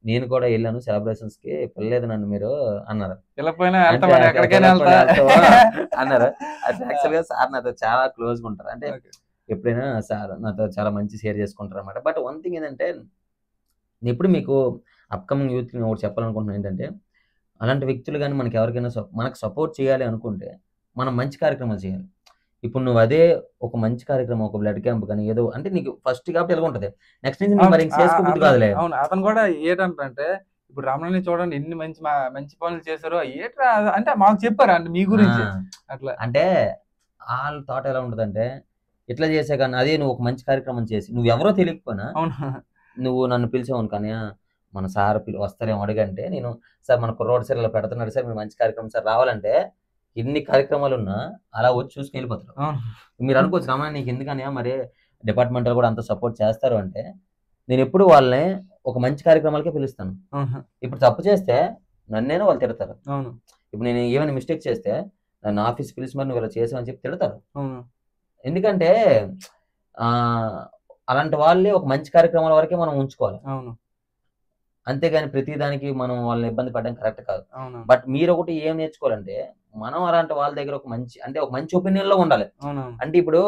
నేను కూడా వెళ్ళాను సెలబ్రేషన్స్ కి, పిల్లలేదు నన్ను మీరు అన్నారు అన్నారు. అంటే యాక్చువల్ గా సార్ నాతో చాలా క్లోజ్ గా ఉంటారు, అంటే ఎప్పుడైనా సార్ నాతో చాలా మంచి షేర్ చేసుకుంటారు అనమాట. బట్ వన్ థింగ్ ఏంటంటే నేను ఇప్పుడు మీకు అప్కమింగ్ యూత్ ఒకటి చెప్పాలనుకుంటున్నాను ఏంటంటే అలాంటి వ్యక్తులు కానీ మనకి ఎవరికైనా మనకు సపోర్ట్ చేయాలి అనుకుంటే మనం మంచి కార్యక్రమాలు చేయాలి. ఇప్పుడు నువ్వు అదే ఒక మంచి కార్యక్రమం ఒక బ్లడ్ క్యాంప్ కానీ ఏదో అంటే నీకు ఫస్ట్ కాబట్టి ఎలా ఉంటుంది, నెక్స్ట్ నుంచి మరి చేసుకోబుద్ధి కాదులే. అవును, అతను కూడా ఏంటంటే ఇప్పుడు రమణని చూడండి ఎన్ని మంచి పనులు చేశారు ఏట్రా అంటే మాకు చెప్పారు అంటే మీ గురించి. అట్లా అంటే వాళ్ళ థాట్ ఎలా ఉంటుంది అంటే ఇట్లా చేసే కానీ అదే నువ్వు ఒక మంచి కార్యక్రమం చేసి నువ్వు ఎవరో తెలియకపోయినా నువ్వు నన్ను పిలిచావు కానీ మన సార్ వస్తారేమో అడిగంటే నేను సార్ మన కుర్రోడ్ సార్ ఇలా పెడుతున్నాడు సార్ మీరు మంచి కార్యక్రమం సార్ రావాలంటే ఎన్ని కార్యక్రమాలు ఉన్నా అలా వచ్చి చూసుకుని వెళ్ళిపోతారు. మీరు అనుకోవచ్చు రమణ నీకు ఎందుకని మరి డిపార్ట్మెంట్ కూడా అంత సపోర్ట్ చేస్తారు అంటే నేను ఎప్పుడు వాళ్ళని ఒక మంచి కార్యక్రమాలకే పిలుస్తాను. ఇప్పుడు తప్పు చేస్తే నన్నేనో వాళ్ళు తిడతారు. ఇప్పుడు నేను ఏమైనా మిస్టేక్ చేస్తే నన్ను ఆఫీస్ పిలిచి మరి నువ్వు ఇలా చేసావని చెప్పి తిడతారు. ఎందుకంటే అలాంటి వాళ్ళే ఒక మంచి కార్యక్రమాల వరకే మనం ఉంచుకోవాలి. అంతేగాని ప్రతి దానికి మనం వాళ్ళని ఇబ్బంది పడడం కరెక్ట్ కాదు. బట్ మీరు ఒకటి ఏం నేర్చుకోవాలంటే మనం అలాంటి వాళ్ళ దగ్గర ఒక మంచి ఒపీనియన్ లో ఉండాలి. అంటే ఇప్పుడు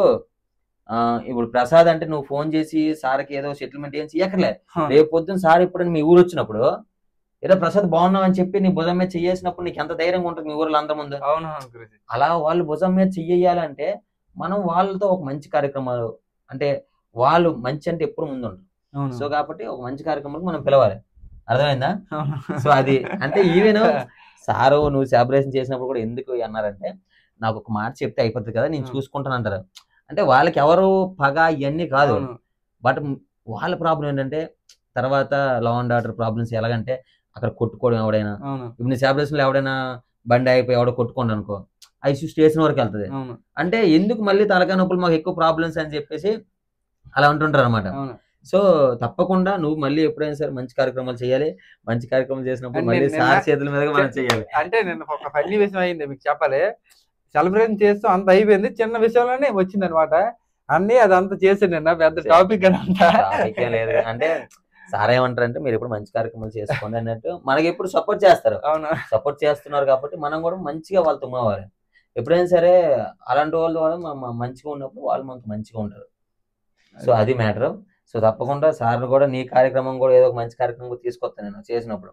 ప్రసాద్ అంటే నువ్వు ఫోన్ చేసి సార్కి ఏదో సెటిల్మెంట్ ఏం చెయ్యక్కర్లే. రేపు పొద్దున్న సార్ ఇప్పుడు మీ ఊరు వచ్చినప్పుడు ఏదో ప్రసాద్ బాగున్నావు అని చెప్పి నీ భుజం మీద చెయ్యేసినప్పుడు నీకు ఎంత ధైర్యంగా ఉంటుంది మీ ఊర్లో అందరి ముందు. అలా వాళ్ళు భుజం మీద చెయ్యాలంటే మనం వాళ్ళతో ఒక మంచి కార్యక్రమాలు అంటే వాళ్ళు మంచి అంటే ఎప్పుడు ముందు ఉంటారు. సో కాబట్టి ఒక మంచి కార్యక్రమాలకు మనం పిలవాలి. అర్థమైందా? సో అది అంటే ఈవెన్ సారు నువ్వు సెలబ్రేషన్ చేసినప్పుడు కూడా ఎందుకు అన్నారంటే నాకు ఒక మాట చెప్తే అయిపోతుంది కదా నేను చూసుకుంటాను అంటారు. అంటే వాళ్ళకి ఎవరు పగ ఇవన్నీ కాదు. బట్ వాళ్ళ ప్రాబ్లం ఏంటంటే తర్వాత లా అండ్ ఆర్డర్ ప్రాబ్లమ్స్ ఎలాగంటే అక్కడ కొట్టుకోవడం ఎవడైనా ఇప్పుడు నీ సెలబ్రేషన్ లో ఎవడైనా బండి అయిపోయి ఎవడో కొట్టుకోండి అనుకో ఐసీ స్టేషన్ వరకు వెళ్తుంది. అంటే ఎందుకు మళ్ళీ తలకాయ నొప్పులు మాకు ఎక్కువ ప్రాబ్లమ్స్ అని చెప్పేసి అలా ఉంటుంటారు అనమాట. సో తప్పకుండా నువ్వు మళ్ళీ ఎప్పుడైనా సరే మంచి కార్యక్రమాలు చేయాలి. మంచి కార్యక్రమాలు చేసినప్పుడు మళ్ళీ సార్ చేతుల మీద మనం చేయాలి. అంటే నేను ఒక ఫన్నీ విషయం అయింది మీకు చెప్పాలి. సెలబ్రేషన్ చేస్తూ అంత అయిపోయింది, చిన్న విషయంలోనే వచ్చింది అనమాట అన్ని అదంతా చేసి నిన్న పెద్ద టాపిక్ లేదు. అంటే సార్ ఏమంటారు అంటే మీరు ఎప్పుడు మంచి కార్యక్రమాలు చేసుకోండి అన్నట్టు మనకి ఎప్పుడు సపోర్ట్ చేస్తారు. సపోర్ట్ చేస్తున్నారు కాబట్టి మనం కూడా మంచిగా వాళ్ళతో అవ్వాలి. ఎప్పుడైనా సరే అలాంటి వాళ్ళు మంచిగా ఉన్నప్పుడు వాళ్ళు మనకు మంచిగా ఉంటారు. సో అది మ్యాటర్. సో తప్పకుండా సార్ కూడా నీ కార్యక్రమం కూడా ఏదో ఒక మంచి కార్యక్రమం తీసుకొస్తాను నేను చేసినప్పుడు.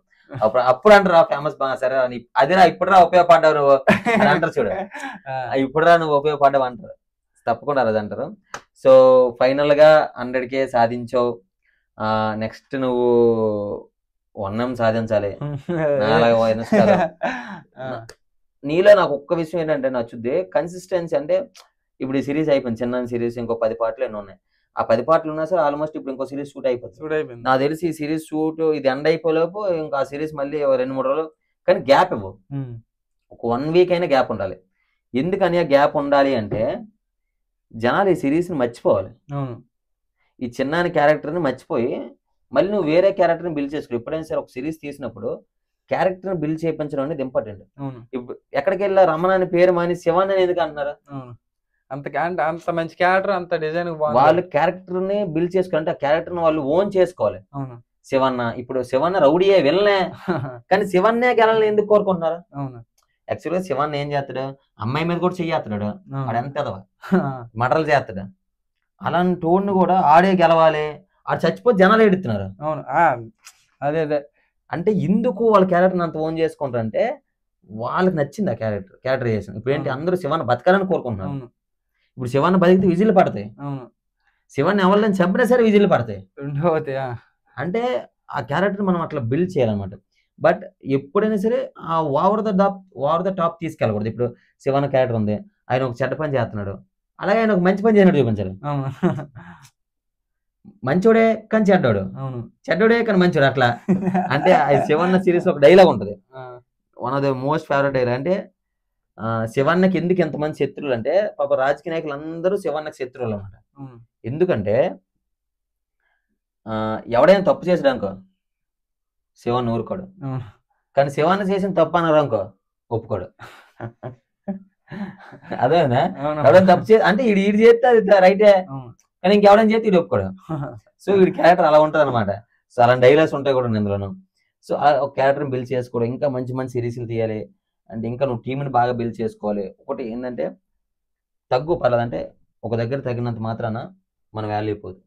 అప్పుడు అంటారా ఫేమస్ బాగా సరే అదేనా ఇప్పుడు రా ఉపయోగపడ్డావు నువ్వు అని అంటారు చూడు. ఇప్పుడు రా నువ్వు ఉపయోగపడ్డావు అంటారు. తప్పకుండా అది అంటారు. సో ఫైనల్ గా 100K సాధించావు. నెక్స్ట్ నువ్వు 1M సాధించాలి. నీలో నాకు ఒక్క విషయం ఏంటంటే నచ్చుద్ది కన్సిస్టెన్సీ. అంటే ఇప్పుడు ఈ సిరీస్ అయిపోయింది, చిన్న సిరీస్ ఇంకో 10 పాటలు ఎన్నో ఉన్నాయి. ఆ 10 పాటలు ఉన్నా సరే ఆల్మోస్ట్ ఇప్పుడు ఇంకో సిరీస్ షూట్ అయిపోతుంది. నాకు తెలిసి ఈ సిరీస్ షూట్ ఇది ఎండ్ అయిపోలేపు ఇంకా ఆ సిరీస్ మళ్ళీ 2-3 రోజులు కానీ గ్యాప్ ఇవ్వు. ఒక 1 వీక్ అయినా గ్యాప్ ఉండాలి. ఎందుకని ఆ గ్యాప్ ఉండాలి అంటే జనాలు ఈ సిరీస్ని మర్చిపోవాలి. ఈ చిన్నాని క్యారెక్టర్ని మర్చిపోయి మళ్ళీ నువ్వు వేరే క్యారెక్టర్ని బిల్డ్ చేసుకో. ఎప్పుడైనా సరే ఒక సిరీస్ తీసినప్పుడు క్యారెక్టర్ని బిల్డ్ చేయించడం అనేది ఇంపార్టెంట్. ఇప్పుడు ఎక్కడికి వెళ్ళా రమణ అని పేరు మాని శివాన్ అని ఎందుకు అంటున్నారు? అంత మంచి క్యారెక్టర్ అంత డిజైన్ వాళ్ళు క్యారెక్టర్ ని బిల్డ్ చేసుకోవాలంటే ఆ క్యారెక్టర్ ని వాళ్ళు ఓన్ చేసుకోవాలి. శివన్న ఇప్పుడు శివన్న రౌడీయే వెళ్ళనే కానీ శివన్నే గెలని ఎందుకు కోరుకుంటున్నారు? యాక్చువల్గా శివన్ ఏం చేస్తాడు అమ్మాయి మీద కూడా చెయ్యేస్తాడు. వాడు ఎంత ఎదవా మటర్లు చేస్తాడు. అలాంటి టోడ్ని కూడా ఆడే గెలవాలి. ఆడు చచ్చిపోతే జనాలు ఎడుతున్నారు. అదే అంటే ఎందుకు వాళ్ళ క్యారెక్టర్ని అంత ఓన్ చేసుకుంటారు అంటే వాళ్ళకి నచ్చింది ఆ క్యారెక్టరైజేషన్. ఇప్పుడు ఏంటి అందరూ శివన్న బతకాలని కోరుకుంటున్నారు. ఇప్పుడు శివన్న బతికితే విజిల్ పడతాయి. శివన్ని ఎవరిని చంపినా సరే విజిల్ పడతాయి. అంటే ఆ క్యారెక్టర్ మనం అట్లా బిల్డ్ చేయాలన్నమాట. బట్ ఎప్పుడైనా సరే ఆ ఓవర్ ద టాప్ తీసుకెళ్ళకూడదు. ఇప్పుడు శివన్న క్యారెక్టర్ ఉంది, ఆయన ఒక చెడ్డ పని చేస్తున్నాడు, అలాగే ఆయన ఒక మంచి పని చేసినట్టు చూపించాలి. మంచోడే కానీ చెడ్డాడు, చెడ్డోడే కానీ మంచోడు అట్లా. అంటే శివన్న సిరీస్ ఒక డైలాగ్ ఉంటుంది, one of the most favourite dialogue. అంటే శివన్నకి ఎందుకు ఎంతమంది శత్రువులు అంటే పాప రాజకీయ నాయకులు అందరూ శివన్నకి శత్రువులు అన్నమాట. ఎందుకంటే ఎవడైనా తప్పు చేసాడనుకో శివన్ ఊరుకోడు, కానీ శివన్న చేసిన తప్పు అన్నారు అనుకో ఒప్పుకోడు. అదేనా ఎవడైనా తప్పు చేసి అంటే ఈడు చేస్తే అది రైటే కానీ ఇంకెవడైనా చేస్తే ఇది ఒప్పుకోడు. సో వీడి క్యారెక్టర్ అలా ఉంటుంది అనమాట. సో అలాంటి డైలాగ్స్ ఉంటాయి కూడా ఇందులోను. సో ఒక క్యారెక్టర్ని బిల్డ్ చేసుకోవడం, ఇంకా మంచి మంచి సిరీస్లు తీయాలి అంటే ఇంకా నువ్వు టీంని బాగా బిల్డ్ చేసుకోవాలి. ఒకటి ఏంటంటే తగ్గు పర్లేదంటే ఒక దగ్గర తగ్గినంత మాత్రాన మన వాల్యూ పోదు.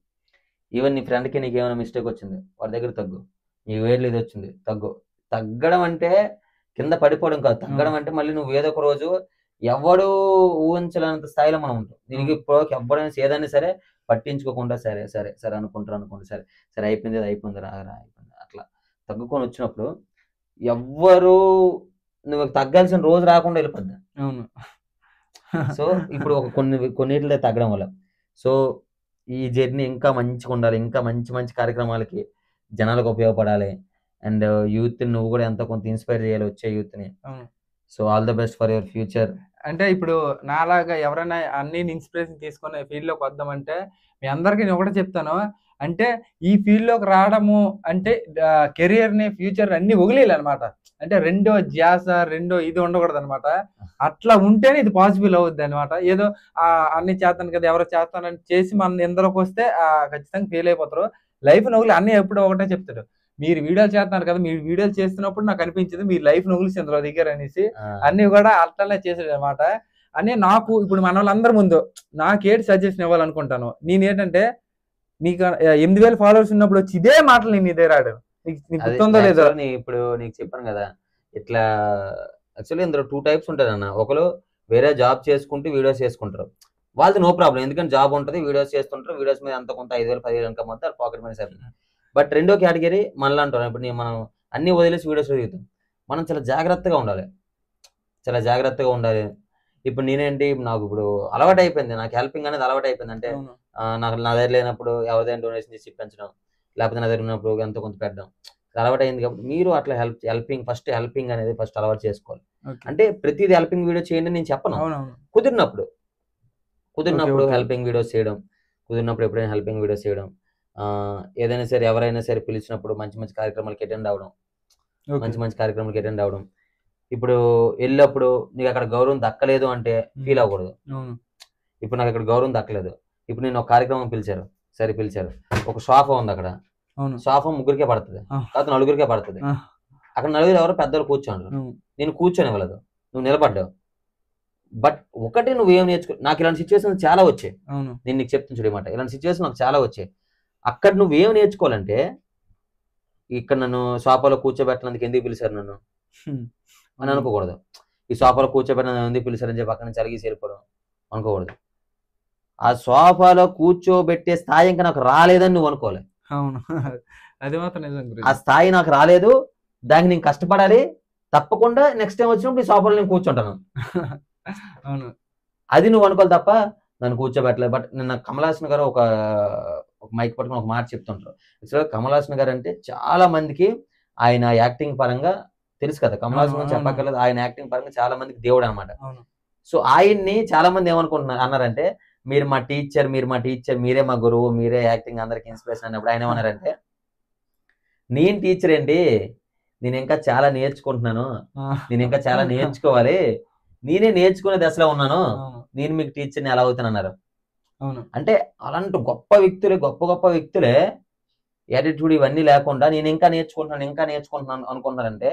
ఈవెన్ నీ ఫ్రెండ్కి నీకు ఏమైనా మిస్టేక్ వచ్చింది వాడి దగ్గర తగ్గు, నీ వేర్లు ఇది వచ్చింది తగ్గు. తగ్గడం అంటే కింద పడిపోవడం కాదు, తగ్గడం అంటే మళ్ళీ నువ్వు ఏదో ఒక రోజు ఎవడు ఊహించలేనంత స్థాయిలో మనం ఉంటాం. దీనికి ఇప్పుడు ఎవడైనా ఏదైనా సరే పట్టించుకోకుండా సరే సరే సరే అనుకుంటారు సరే సరే అయిపోయింది రాగరా అయిపోయింది అట్లా తగ్గుకొని వచ్చినప్పుడు ఎవ్వరు నువ్వు తగ్గాల్సిన రోజు రాకుండా వెళ్ళిపోద్ది. సో ఇప్పుడు ఒక కొన్నిటిలో తగ్గడం వల్ల సో ఈ జర్నీ ఇంకా మంచిగా ఉండాలి, ఇంకా మంచి మంచి కార్యక్రమాలకి జనాలకు ఉపయోగపడాలి. అండ్ యూత్ నువ్వు కూడా ఎంతో కొంత ఇన్స్పైర్ చేయాలి వచ్చే యూత్ని. So all the best for your future. అంటే ఇప్పుడు నాలాగా ఎవరైనా అన్ని ఇన్స్పిరేషన్ తీసుకొని ఫీల్డ్లోకి వద్దామంటే మీ అందరికీ నేను ఒకటే చెప్తాను, అంటే ఈ ఫీల్డ్లోకి రావడము అంటే కెరియర్ని ఫ్యూచర్ అన్ని వదిలేయాలన్నమాట. అంటే రెండో ధ్యాస రెండో ఇది ఉండకూడదు అనమాట. అట్లా ఉంటేనే ఇది పాసిబుల్ అవుద్ది అనమాట. ఏదో అన్ని చేస్తాను కదా ఎవరో చేస్తానని చేసి మన ఇందులోకి వస్తే ఖచ్చితంగా ఫెయిల్ అయిపోతారు. లైఫ్ నవ్వులు అన్నీ ఎప్పుడు ఒకటే చెప్తాడు, మీరు వీడియోలు చేస్తున్నారు కదా, మీరు వీడియోలు చేస్తున్నప్పుడు నాకు అనిపించింది మీరు లైఫ్ నవ్వులు ఇందులో దిగారు అనేసి. అన్ని కూడా అట్లనే చేసాడు అనమాట. అని నాకు ఇప్పుడు మన వాళ్ళందరి ముందు నాకేంటి సజెషన్ ఇవ్వాలనుకుంటాను, నేనేంటంటే నీకు 8,000 ఫాలోవర్స్ ఉన్నప్పుడు వచ్చి ఇదే మాటలు నేను ఇదే రాడు, నీకు గుర్తుందో లేదో. ఇప్పుడు నీకు చెప్పాను కదా, ఇట్లా యాక్చువల్లీ ఇందులో 2 టైప్స్ ఉంటారు అన్న. ఒకరు వేరే జాబ్ చేసుకుంటూ వీడియోస్ చేసుకుంటారు, వాళ్ళది నో ప్రాబ్లం, ఎందుకంటే జాబ్ ఉంటుంది వీడియోస్ చేస్తుంటారు, వీడియోస్ మీద అంత కొంత 5,000 10,000 ఇన్కమ్ అంతా పాకెట్ మనీ సరే. బట్ రెండో కేటగిరీ మనలా అంటారు, ఇప్పుడు మనం అన్ని వదిలేసి వీడియోస్ దిగుతాం. మనం చాలా జాగ్రత్తగా ఉండాలి, చాలా జాగ్రత్తగా ఉండాలి. ఇప్పుడు నేనేంటి, నాకు ఇప్పుడు అలవాటు అయిపోయింది, నాకు హెల్పింగ్ అనేది అలవాటు అయిపోయింది. అంటే నాకు నా దగ్గర లేనప్పుడు ఎవరిదైనా డొనేషన్ చేసి పెంచడం, లేకపోతే నా దగ్గర ఉన్నప్పుడు ఎంతో కొంత పెట్టడం అలవాటు అయింది. కాబట్టి మీరు అట్లా ఫస్ట్ హెల్పింగ్ అనేది ఫస్ట్ అలవాటు చేసుకోవాలి. అంటే ప్రతిదీ హెల్పింగ్ వీడియో చేయండి నేను చెప్పను, కుదిరినప్పుడు హెల్పింగ్ వీడియోస్ చేయడం, కుదిరినప్పుడు ఎప్పుడైనా హెల్పింగ్ వీడియోస్ చేయడం, ఏదైనా సరే ఎవరైనా సరే పిలిచినప్పుడు మంచి మంచి కార్యక్రమాలకి అటెండ్ అవ్వడం, ఇప్పుడు వెళ్ళినప్పుడు నీకు అక్కడ గౌరవం దక్కలేదు అంటే ఫీల్ అవ్వకూడదు. ఇప్పుడు నాకు అక్కడ గౌరవం దక్కలేదు, ఇప్పుడు నేను ఒక కార్యక్రమం పిలిచారు, ఒక సోఫా ఉంది అక్కడ, సోఫా 3కే పడుతుంది, కాదు 4కే పడుతుంది. అక్కడ 4 ఎవరో పెద్దలు కూర్చోండి, నేను కూర్చొని ఇవ్వలేదు, నువ్వు నిలబడ్డావు. బట్ ఒకటి నువ్వేం నేర్చుకో, నాకు ఇలాంటి సిచ్యువేషన్ చాలా వచ్చాయి, నేను నీకు చెప్తాను చూడమాట, ఇలాంటి సిచ్యువేషన్ నాకు చాలా వచ్చాయి. అక్కడ నువ్వేం నేర్చుకోవాలంటే, ఇక్కడ నన్ను సోఫాలో కూర్చోబెట్టడానికి ఎందుకు పిలిచారు నన్ను అని అనుకోకూడదు. ఈ సోఫాలో కూర్చోబెట్టిన ఎందుకు పిలిచారని చెప్పి అక్కడ నుంచి అలిగి వెళ్ళిపోవడం అనుకోకూడదు. ఆ సోఫాలో కూర్చోబెట్టే స్థాయి ఇంకా నాకు రాలేదని నువ్వు అనుకోవాలి. అవును, అది మాత్రం నిజం. ఆ స్థాయి నాకు రాలేదు, దానికి నేను కష్టపడాలి, తప్పకుండా నెక్స్ట్ టైం వచ్చినప్పుడు ఈ సోఫాలో నేను కూర్చుంటాను. అవును, అది నువ్వు అనుకోవాలి తప్ప నన్ను కూర్చోబెట్టలేదు. బట్ నిన్న కమల్ హాసన్ గారు ఒక మైక్ పట్టుకుని ఒక మాట చెప్తుంటారు. యాక్చువల్గా కమల్ హాసన్ గారు అంటే చాలా మందికి ఆయన యాక్టింగ్ పరంగా తెలుసు కదా, కమల్ హాసన్ గారు చెప్పక్కర్లేదు, ఆయన యాక్టింగ్ పరంగా చాలా మందికి దేవుడు అనమాట. సో ఆయన్ని చాలా మంది అన్నారంటే మీరు మా టీచర్, మీరే మా గురువు, మీరే యాక్టింగ్ అందరికి ఇన్స్పిరేషన్ అన్నప్పుడు ఆయన ఏమన్నారంటే, నేను టీచర్ ఏంటి, నేను ఇంకా చాలా నేర్చుకుంటున్నాను, నేను ఇంకా చాలా నేర్చుకోవాలి, నేనే నేర్చుకునే దశలో ఉన్నాను, నేను మీకు టీచర్ని ఎలా అవుతాను అన్నారు. అంటే అలాంటి గొప్ప వ్యక్తులే యాటిట్యూడ్ ఇవన్నీ లేకుండా నేను ఇంకా నేర్చుకుంటున్నాను అనుకుంటున్నారంటే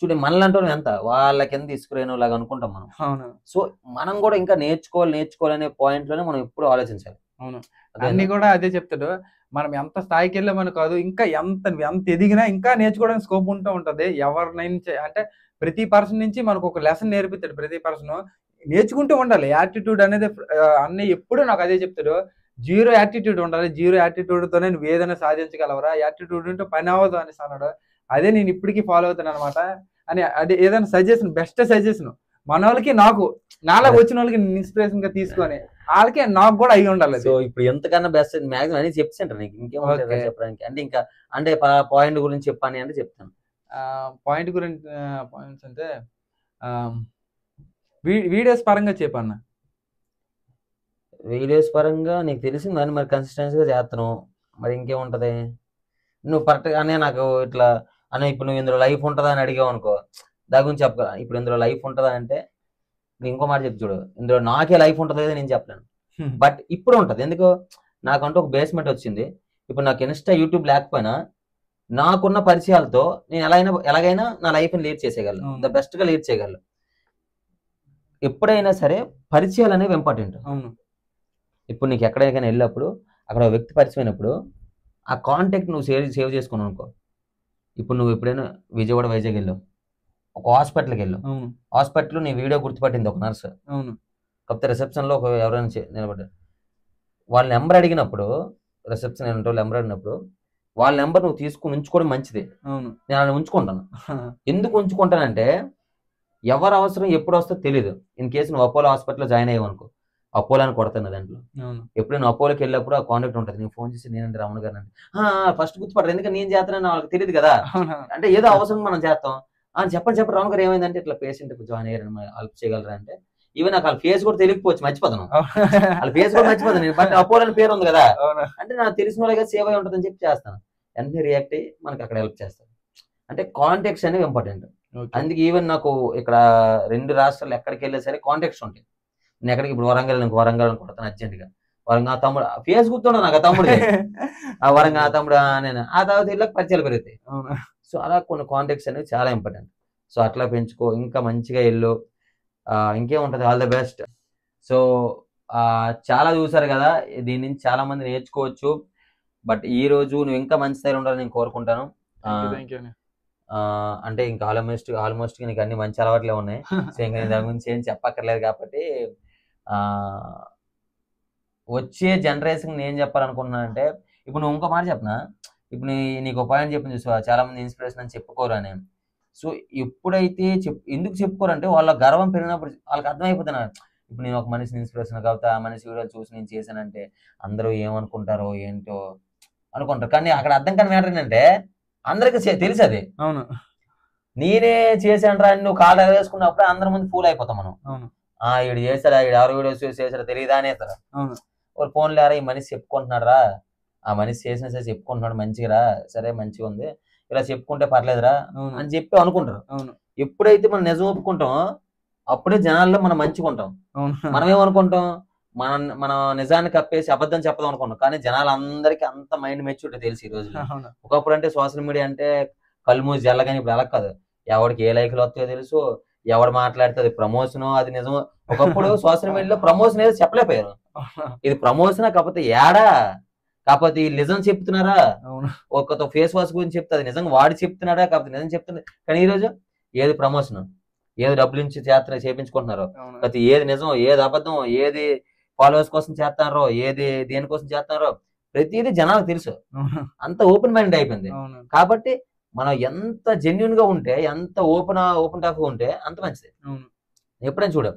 చూడండి, మనలాంటి ఎంత వాళ్ళకి ఎంత తీసుకురాను లాగా అనుకుంటాం మనం. సో మనం కూడా ఇంకా నేర్చుకోవాలనే పాయింట్ లోనే మనం ఎప్పుడు ఆలోచించాలి. అవును, అన్ని కూడా అదే చెప్తాడు, మనం ఎంత స్థాయికి వెళ్ళామని కాదు, ఇంకా ఎంత ఎదిగినా ఇంకా నేర్చుకోవడానికి స్కోప్ ఉంటది. ఎవరినైనా అంటే ప్రతి పర్సన్ నుంచి మనకు ఒక లెసన్ నేర్పిస్తాడు. ప్రతి పర్సన్ నేర్చుకుంటూ ఉండాలి. యాటిట్యూడ్ అనేది అన్నీ ఎప్పుడు నాకు అదే చెప్తాడు, జీరో యాటిట్యూడ్ ఉండాలి, జీరో యాటిట్యూడ్ తోనే నువ్వు ఏదైనా సాధించగలవరా, యాటిట్యూడ్ ఉంటే పని అవ్వదు అనేసి అన్నాడు. అదే నేను ఇప్పటికీ ఫాలో అవుతాను అనమాట. అని అదే ఏదైనా సజెషన్, బెస్ట్ సజెషన్ మన వాళ్ళకి నాకు నాలా వచ్చిన వాళ్ళకి ఇన్స్పిరేషన్ గా తీసుకొని వాళ్ళకి నాకు కూడా అయ్యి ఉండాలి. సో ఇప్పుడు ఎంతకన్నా బెస్ట్ మ్యాక్సిమం అని చెప్తాను నీకు, ఇంకేమో చెప్పడానికి అంటే ఇంకా అంటే పాయింట్ గురించి చెప్పాను అంటే చెప్తాను. పాయింట్స్ అంటే వీడియోస్ పరంగా చెప్పన్న. వీడియోస్ పరంగా నీకు తెలిసిందని మరి కన్సిస్టెన్సీగా చేస్తాను, మరి ఇంకేముంటది. నువ్వు కరెక్ట్గానే నాకు ఇట్లా అని ఇప్పుడు నువ్వు ఇందులో లైఫ్ ఉంటుందా అని అడిగావు అనుకో, దాని గురించి చెప్పగల. ఇప్పుడు ఇందులో లైఫ్ ఉంటుందా అంటే నేను ఇంకో మాట చెప్పు చూడు, ఇందులో నాకే లైఫ్ ఉంటుంది కదా నేను చెప్పలేను, బట్ ఇప్పుడు ఉంటుంది. ఎందుకు, నాకంటూ ఒక బేస్మెంట్ వచ్చింది. ఇప్పుడు నాకు ఇన్స్టా యూట్యూబ్ లేకపోయినా నాకున్న పరిచయాలతో నేను ఎలాగైనా నా లైఫ్ని లీడ్ చేసేయగలను, ద బెస్ట్గా లీడ్ చేయగలను. ఎప్పుడైనా సరే పరిచయాలు అనేవి ఇంపార్టెంట్. ఇప్పుడు నీకు ఎక్కడికైనా వెళ్ళినప్పుడు అక్కడ వ్యక్తి పరిచయం అయినప్పుడు ఆ కాంటాక్ట్ నువ్వు సేవ్ చేసుకున్నావు అనుకో. ఇప్పుడు నువ్వు ఎప్పుడైనా విజయవాడ వైజాగ్ వెళ్ళావు, ఒక హాస్పిటల్కి వెళ్ళావు, హాస్పిటల్లో నీ వీడియో గుర్తుపట్టింది ఒక నర్సు, కాకపోతే రిసెప్షన్లో ఒక ఎవరైనా నిలబడ్డారు, వాళ్ళ నెంబర్ అడిగినప్పుడు రిసెప్షన్ ఏంటో నెంబర్ అడిగినప్పుడు వాళ్ళ నెంబర్ నువ్వు తీసుకుని ఉంచుకోవడం మంచిది. నేను అలా ఉంచుకుంటాను. ఎందుకు ఉంచుకుంటానంటే ఎవరు అవసరం ఎప్పుడు వస్తుందో తెలీదు. ఇన్ కేసు నువ్వు అపోలో హాస్పిటల్లో జాయిన్ అయ్యావు అనుకో, అపోలోని కొడుతున్నా దాంట్లో. అవును. ఎప్పుడైనా అపోలోకి వెళ్ళినప్పుడు ఆ కాంటాక్ట్ ఉంటుంది. నేను ఫోన్ చేసి నేనంటే రమణ గారు అంటే ఫస్ట్ గుర్తుపడరు, ఎందుకంటే నేను చేస్తానని వాళ్ళకి తెలియదు కదా. అవునా? అంటే ఏదో అవసరం మనం చేస్తాం. చెప్పండి రమణ గారు ఏమైందంటే ఇట్లా పేషెంట్ జాయిన్ అయ్యారు, హెల్ప్ చేయగలరా అంటే ఈవెన్ నాకు వాళ్ళ ఫేస్ కూడా తెలియకపోవచ్చు, మర్చిపోతాను. వాళ్ళ ఫేస్ కూడా మర్చిపోతాను. బట్ అపోలో అని పేరు ఉంది కదా, అవునా? అంటే నాకు తెలిసిన వాళ్ళగా సేవ్ అయి ఉంటుందని చెప్పి చేస్తాను. వెంటనే రియాక్ట్ అయ్యి మనకి అక్కడ హెల్ప్ చేస్తాను. అంటే కాంటాక్ట్స్ అనేవి ఇంపార్టెంట్. ఓకే. అందుకే ఈవెన్ నాకు ఇక్కడ 2 రాష్ట్రాలు ఎక్కడికి వెళ్ళినా సరే కాంటాక్ట్స్ ఉంటాయి. నేను ఎక్కడికి ఇప్పుడు వరంగల్ కొడతాను అర్జెంట్గా. వరంగల్ తమ్ముడు ఫేస్ గుర్తుండదు నాకు, ఆ తమ్ముడు ఆ వరంగల్ తమ్ముడు నేను ఆ తర్వాత వీళ్ళకి పరిచయాలు పెరుగుతాయి. అవునా? సో అలా కొన్ని కాంటాక్ట్స్ అనేవి చాలా ఇంపార్టెంట్. సో అట్లా పెంచుకో, ఇంకా మంచిగా వెళ్ళు. ఇంకేముంటది, ఆల్ ద బెస్ట్. సో చాలా చూసారు కదా, దీని నుంచి చాలా మంది నేర్చుకోవచ్చు. బట్ ఈ రోజు నువ్వు ఇంకా మంచి స్థాయిలో ఉండాలని నేను కోరుకుంటాను. Thank you. అంటే ఇంకా ఆల్మోస్ట్ నీకు అన్ని మంచి అలవాట్లే ఉన్నాయి. సో ఇంకా నేను దాని గురించి ఏం చెప్పక్కర్లేదు కాబట్టి వచ్చే జనరేషన్ నేను చెప్పాలనుకుంటున్నానంటే, ఇప్పుడు నువ్వు ఇంకో మాట చెప్పనా, ఇప్పుడు నీకు పాయింట్ చెప్పిన చూసావా, చాలా మంది ఇన్స్పిరేషన్ అని చెప్పుకోరు అని. సో ఎప్పుడైతే ఎందుకు చెప్పుకోరంటే వాళ్ళ గర్వం పెరిగినప్పుడు వాళ్ళకి అర్థమైపోతున్నారు. ఇప్పుడు నేను ఒక మనిషిని ఇన్స్పిరేషన్ కాబట్టి ఆ మనిషి వీడియోలు చూసి నేను చేశానంటే అందరూ ఏమనుకుంటారో ఏంటో అనుకుంటారు. కానీ అక్కడ అర్థం కాని మ్యాటర్ ఏంటంటే అందరికి తెలుసు అది. అవును. నేనే చేశాను అని నువ్వు కాళ్ళు వేసుకున్నప్పుడు అందరి ముందు ఫూల్ అయిపోతాం మనం. ఈడు చేశాడా, ఈడు ఎవరు వీడియోస్ చేశాడా తెలియదా అనేస్తారు. ఒక ఫోన్ లేరా ఈ మనిషి చెప్పుకుంటున్నాడు రా, ఆ మనిషి చేసిన సరే చెప్పుకుంటున్నాడు మంచిగా, సరే మంచిగా ఉంది, ఇలా చెప్పుకుంటే పర్లేదురా అని చెప్పి అనుకుంటారు. ఎప్పుడైతే మనం నిజం ఒప్పుకుంటామో అప్పుడే జనాల్లో మనం మంచిగా ఉంటాం. మనం ఏమనుకుంటాం, మన నిజాన్ని కప్పేసి అబద్ధం చెప్పదాం అనుకుంటాం. కానీ జనాలందరికీ అంత మైండ్ మెచ్యూరిటీ తెలుసు ఈ రోజు. ఒకప్పుడు అంటే సోషల్ మీడియా అంటే కళ్ళు మూసి జల్లగాని, ఇప్పుడు అలా కాదు. ఎవరికి ఏ లైక్లు వస్తాయో తెలుసు, ఎవడు మాట్లాడితే అది ప్రమోషన్, అది నిజం. ఒకప్పుడు సోషల్ మీడియాలో ప్రమోషన్ ఏదో చెప్పలేకపోయారు, ఇది ప్రమోషన్ కాకపోతే ఏడా, కాకపోతే నిజం చెప్తున్నారా, ఒక ఫేస్ వాష్ గురించి చెప్తే అది నిజంగా వాడు చెప్తున్నాడా కాకపోతే నిజం చెప్తున్నా. కానీ ఈ రోజు ఏది ప్రమోషన్, ఏది డబ్బులు నుంచి చేపించుకుంటున్నారో, ప్రతి ఏది నిజం ఏది అబద్ధం, ఏది ఫాలోవర్స్ కోసం చేస్తున్నారో, ఏది దేనికోసం చేస్తున్నారో ప్రతిదీ జనాలకు తెలుసు. అంత ఓపెన్ మైండ్ అయిపోయింది. కాబట్టి మనం ఎంత జెన్యున్ గా ఉంటే, ఎంత ఓపెన్ టాప్ గా ఉంటే అంత మంచిది. ఎప్పుడైనా చూడు,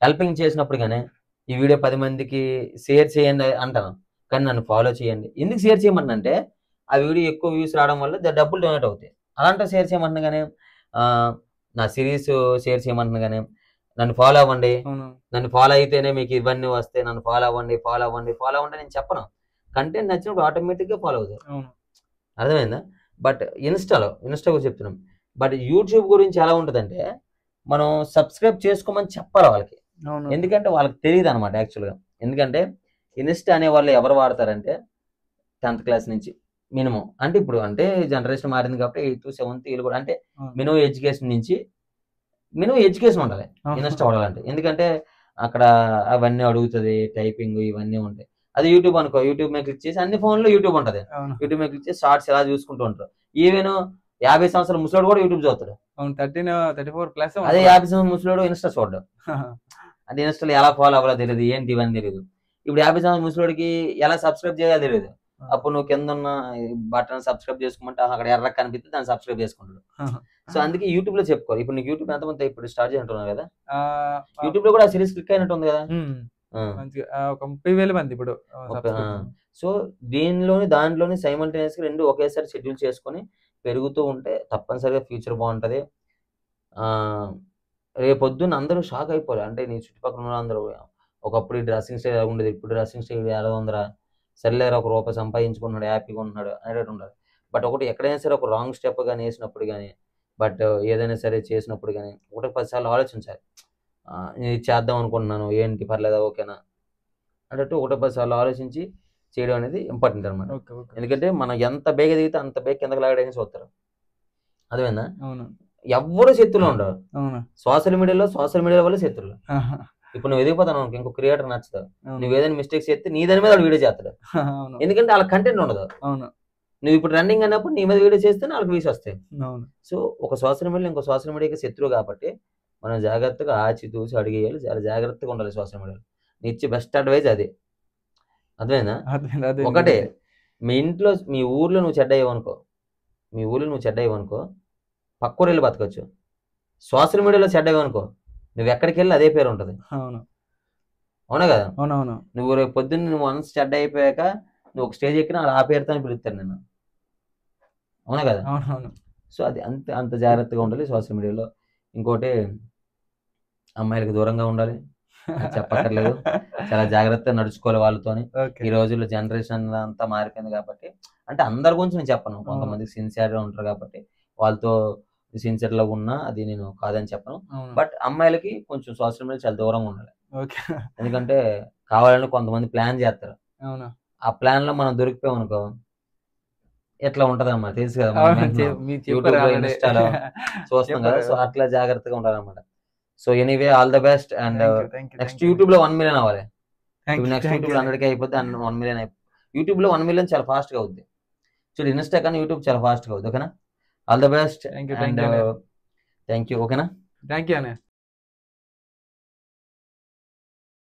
హెల్పింగ్ చేసినప్పుడు కానీ ఈ వీడియో 10 మందికి షేర్ చేయండి అంటాను, కానీ నన్ను ఫాలో చేయండి. ఎందుకు షేర్ చేయమంటే ఆ వీడియో ఎక్కువ వ్యూస్ రావడం వల్ల డబ్బులు డొనేట్ అవుతాయి. అలాంటి షేర్ చేయమంటున్నా కానీ, నా సిరీస్ షేర్ చేయమంటున్నా కానీ, నన్ను ఫాలో అవ్వండి, నన్ను ఫాలో అయితేనే మీకు ఇవన్నీ వస్తాయి, నన్ను ఫాలో అవ్వండి నేను చెప్పను. కంటెంట్ నచ్చినప్పుడు ఆటోమేటిక్ గా ఫాలో అవుతారు. అర్థమైందా? బట్ ఇన్స్టా గురించి చెప్తున్నాం. బట్ యూట్యూబ్ గురించి ఎలా ఉంటుందంటే మనం సబ్స్క్రైబ్ చేసుకోమని చెప్పాలి వాళ్ళకి. ఎందుకంటే వాళ్ళకి తెలియదు అనమాట యాక్చువల్గా. ఎందుకంటే ఇన్స్టా అనే వాళ్ళు ఎవరు వాడతారంటే 10th క్లాస్ నుంచి మినిమం, అంటే ఇప్పుడు అంటే జనరేషన్ మారింది కాబట్టి 8th to 7th వీళ్ళు కూడా అంటే మినిమం ఎడ్యుకేషన్ ఉండాలి ఇన్స్టా వాడాలంటే. ఎందుకంటే అక్కడ అవన్నీ అడుగుతుంది, టైపింగ్ ఇవన్నీ ఉంటాయి. అది యూట్యూబ్ అనుకో, యూట్యూబ్ మీద క్లిక్ చేసి అన్ని ఫోన్లో యూట్యూబ్ ఉంటుంది, యూట్యూబ్ మీద క్లిక్ చేసి షార్ట్స్ ఎలా చూసుకుంటూ ఉంటారు. ఈవెన్ 50 సంవత్సరాల ముసలోడు కూడా యూట్యూబ్ చూస్తాడు. 34+ అదే 50 సంవత్సరాల ముసలోడు ఇన్స్టా చూడడు. అంటే ఇన్స్టాలో ఎలా ఫాలో అవ్వాలో తెలియదు, ఏంటి ఇవన్నీ తెలియదు. ఇప్పుడు 50 సంవత్సరాల ముసలోడికి ఎలా సబ్స్క్రైబ్ చేయాలో తెలియదు. అప్పుడు నువ్వు కింద ఉన్న బటన్ సబ్స్క్రైబ్ చేసుకోమంటే అక్కడ ఎర్ర కనిపిస్తే దాన్ని సబ్స్క్రైబ్ చేసుకుంటాడు. సో అందుకే యూట్యూబ్ లో చెప్పుకోవాలి. ఇప్పుడు నీకు యూట్యూబ్ ఎంతమంది ఇప్పుడు స్టార్ట్ చేయంటున్నావు కదా, యూట్యూబ్ లో కూడా సిరీస్ క్లిక్ అయినట్టు ఉంది కదా, ఒక 30,000 మంది ఇప్పుడు. సో దాంట్లోని సైమల్టేనియస్ గా రెండు ఒకేసారి షెడ్యూల్ చేసుకొని పెరుగుతూ ఉంటే తప్పనిసరిగా ఫ్యూచర్ బాగుంటది. రేపొద్దున అందరూ షాక్ అయిపోవాలి. అంటే నీ చుట్టుపక్కల ఉన్న అందరూ ఒకప్పుడు ఈ డ్రెస్సింగ్ స్టైల్ ఎలా ఉండేది, ఇప్పుడు డ్రెస్సింగ్ స్టైల్ ఎలా ఉందరా, సర్లేరా ఒక రూపాయి సంపాదించుకున్నాడు హ్యాపీగా ఉంటున్నాడు అనేటట్టు ఉండాలి. బట్ ఒకటి ఎక్కడైనా సరే ఒక రాంగ్ స్టెప్ కానీ వేసినప్పుడు కానీ, బట్ ఏదైనా సరే చేసినప్పుడు కానీ 1-10 సార్లు ఆలోచించాలి. ఇది చేద్దాం అనుకుంటున్నాను, ఏంటి పర్లేదా, ఓకేనా అన్నట్టు 1-10 సార్లు ఆలోచించి చేయడం అనేది ఇంపార్టెంట్ అనమాట. ఎందుకంటే మనం ఎంత బేగ దిగితే అంత బేగ కిందకి లాగడానికి చూస్తారు. అదేనా, ఎవ్వరు శత్రులు ఉండరు సోషల్ మీడియా వల్ల శత్రులు. ఇప్పుడు నువ్వు ఎదిగిపోతాను ఇంకో క్రియేటర్ నచ్చుతావు, నువ్వు ఏదైనా మిస్టేక్స్ చేస్తే నీ దాని మీద వీడియో చేస్తాడు, ఎందుకంటే వాళ్ళ కంటెంట్ ఉండదు. నువ్వు ఇప్పుడు రన్నింగ్ అన్నప్పుడు నీ మీద వీడియో చేస్తే వాళ్ళకి వ్యూస్ వస్తాయి. సో ఒక సోషల్ మీడియా ఇంకో సోషల్ మీడియాకి శత్రువు కాబట్టి మనం జాగ్రత్తగా ఆచితూసి అడిగేయాలి, చాలా జాగ్రత్తగా ఉండాలి సోషల్ మీడియాలో. నీ ఇచ్చే బెస్ట్ అడ్వైజ్ అదే. అర్థమైందా? ఒకటే, మీ ఊర్లో నువ్వు చెడ్డయ్యవనుకో పక్కూరు వెళ్ళి బతకొచ్చు. సోషల్ మీడియాలో చెడ్డయ్యవనుకో నువ్వు ఎక్కడికి వెళ్ళి అదే పేరు ఉంటుంది. అవునా కదా? అవునవును. నువ్వు రేపు పొద్దున్న నువ్వు వన్స్ చెడ్డ అయిపోయాక నువ్వు ఒక స్టేజ్ ఎక్కినా ఆ పేరుతో పిలుస్తాను నేను. అవునా కదా? అవునవును. సో అది అంత అంత జాగ్రత్తగా ఉండాలి సోషల్ మీడియాలో. ఇంకోటి అమ్మాయిలకు దూరంగా ఉండాలి, అది చెప్పక్కర్లేదు. చాలా జాగ్రత్తగా నడుచుకోవాలి వాళ్ళతోని. ఓకే. ఈ రోజుల్లో జనరేషన్ అంతా మారిపోయింది కాబట్టి, అంటే అందరి గురించి నేను చెప్పను. అవును. కొంతమంది సిన్సియర్‌గా ఉంటారు కాబట్టి వాళ్ళతో సిన్సియర్‌గా ఉన్నా అది నేను కాదని చెప్పను. అవును. బట్ అమ్మాయిలకి కొంచెం సోషల్ మీడియా చాలా దూరంగా ఉండాలి. ఓకే. ఎందుకంటే కావాలని కొంతమంది ప్లాన్ చేస్తారు. అవును. ఆ ప్లాన్‌లో మనం దొరికిపోయామనుకో ఇట్లా ఉంటదన్నమాట. తెలుసు కదా! మనం అవును. వింటున్నాం. మీరు చెప్పారు యూట్యూబ్‌లో, ఆల్రెడీ. ఇన్‌స్టాలో చూస్తున్నాం కదా! చెప్పారు. సో అట్లా జాగ్రత్తగా ఉండాలన్నమాట. So anyway all the best and thank you. Thank you. Next thank you అండి. యూట్యూబ్‌లో 1,000,000 అవ్వాలి. థాంక్ ఇప్పుడు యూ. నెక్స్ట్ థాంక్ యూ యూట్యూబ్‌లో అండి. 100,000 అయిపోతే 1,000,000 యూట్యూబ్‌లో 1,000,000 చాలా ఫాస్ట్‌గా అవుద్ది. చూడు ఇన్‌స్టా కన్నా యూట్యూబ్ చాలా ఫాస్ట్‌గా అవుద్ది. ఓకేనా? All the best thank you. Thank and you అండి. Thank you. ఓకేనా? థాంక్ యూ అన్నయ్య.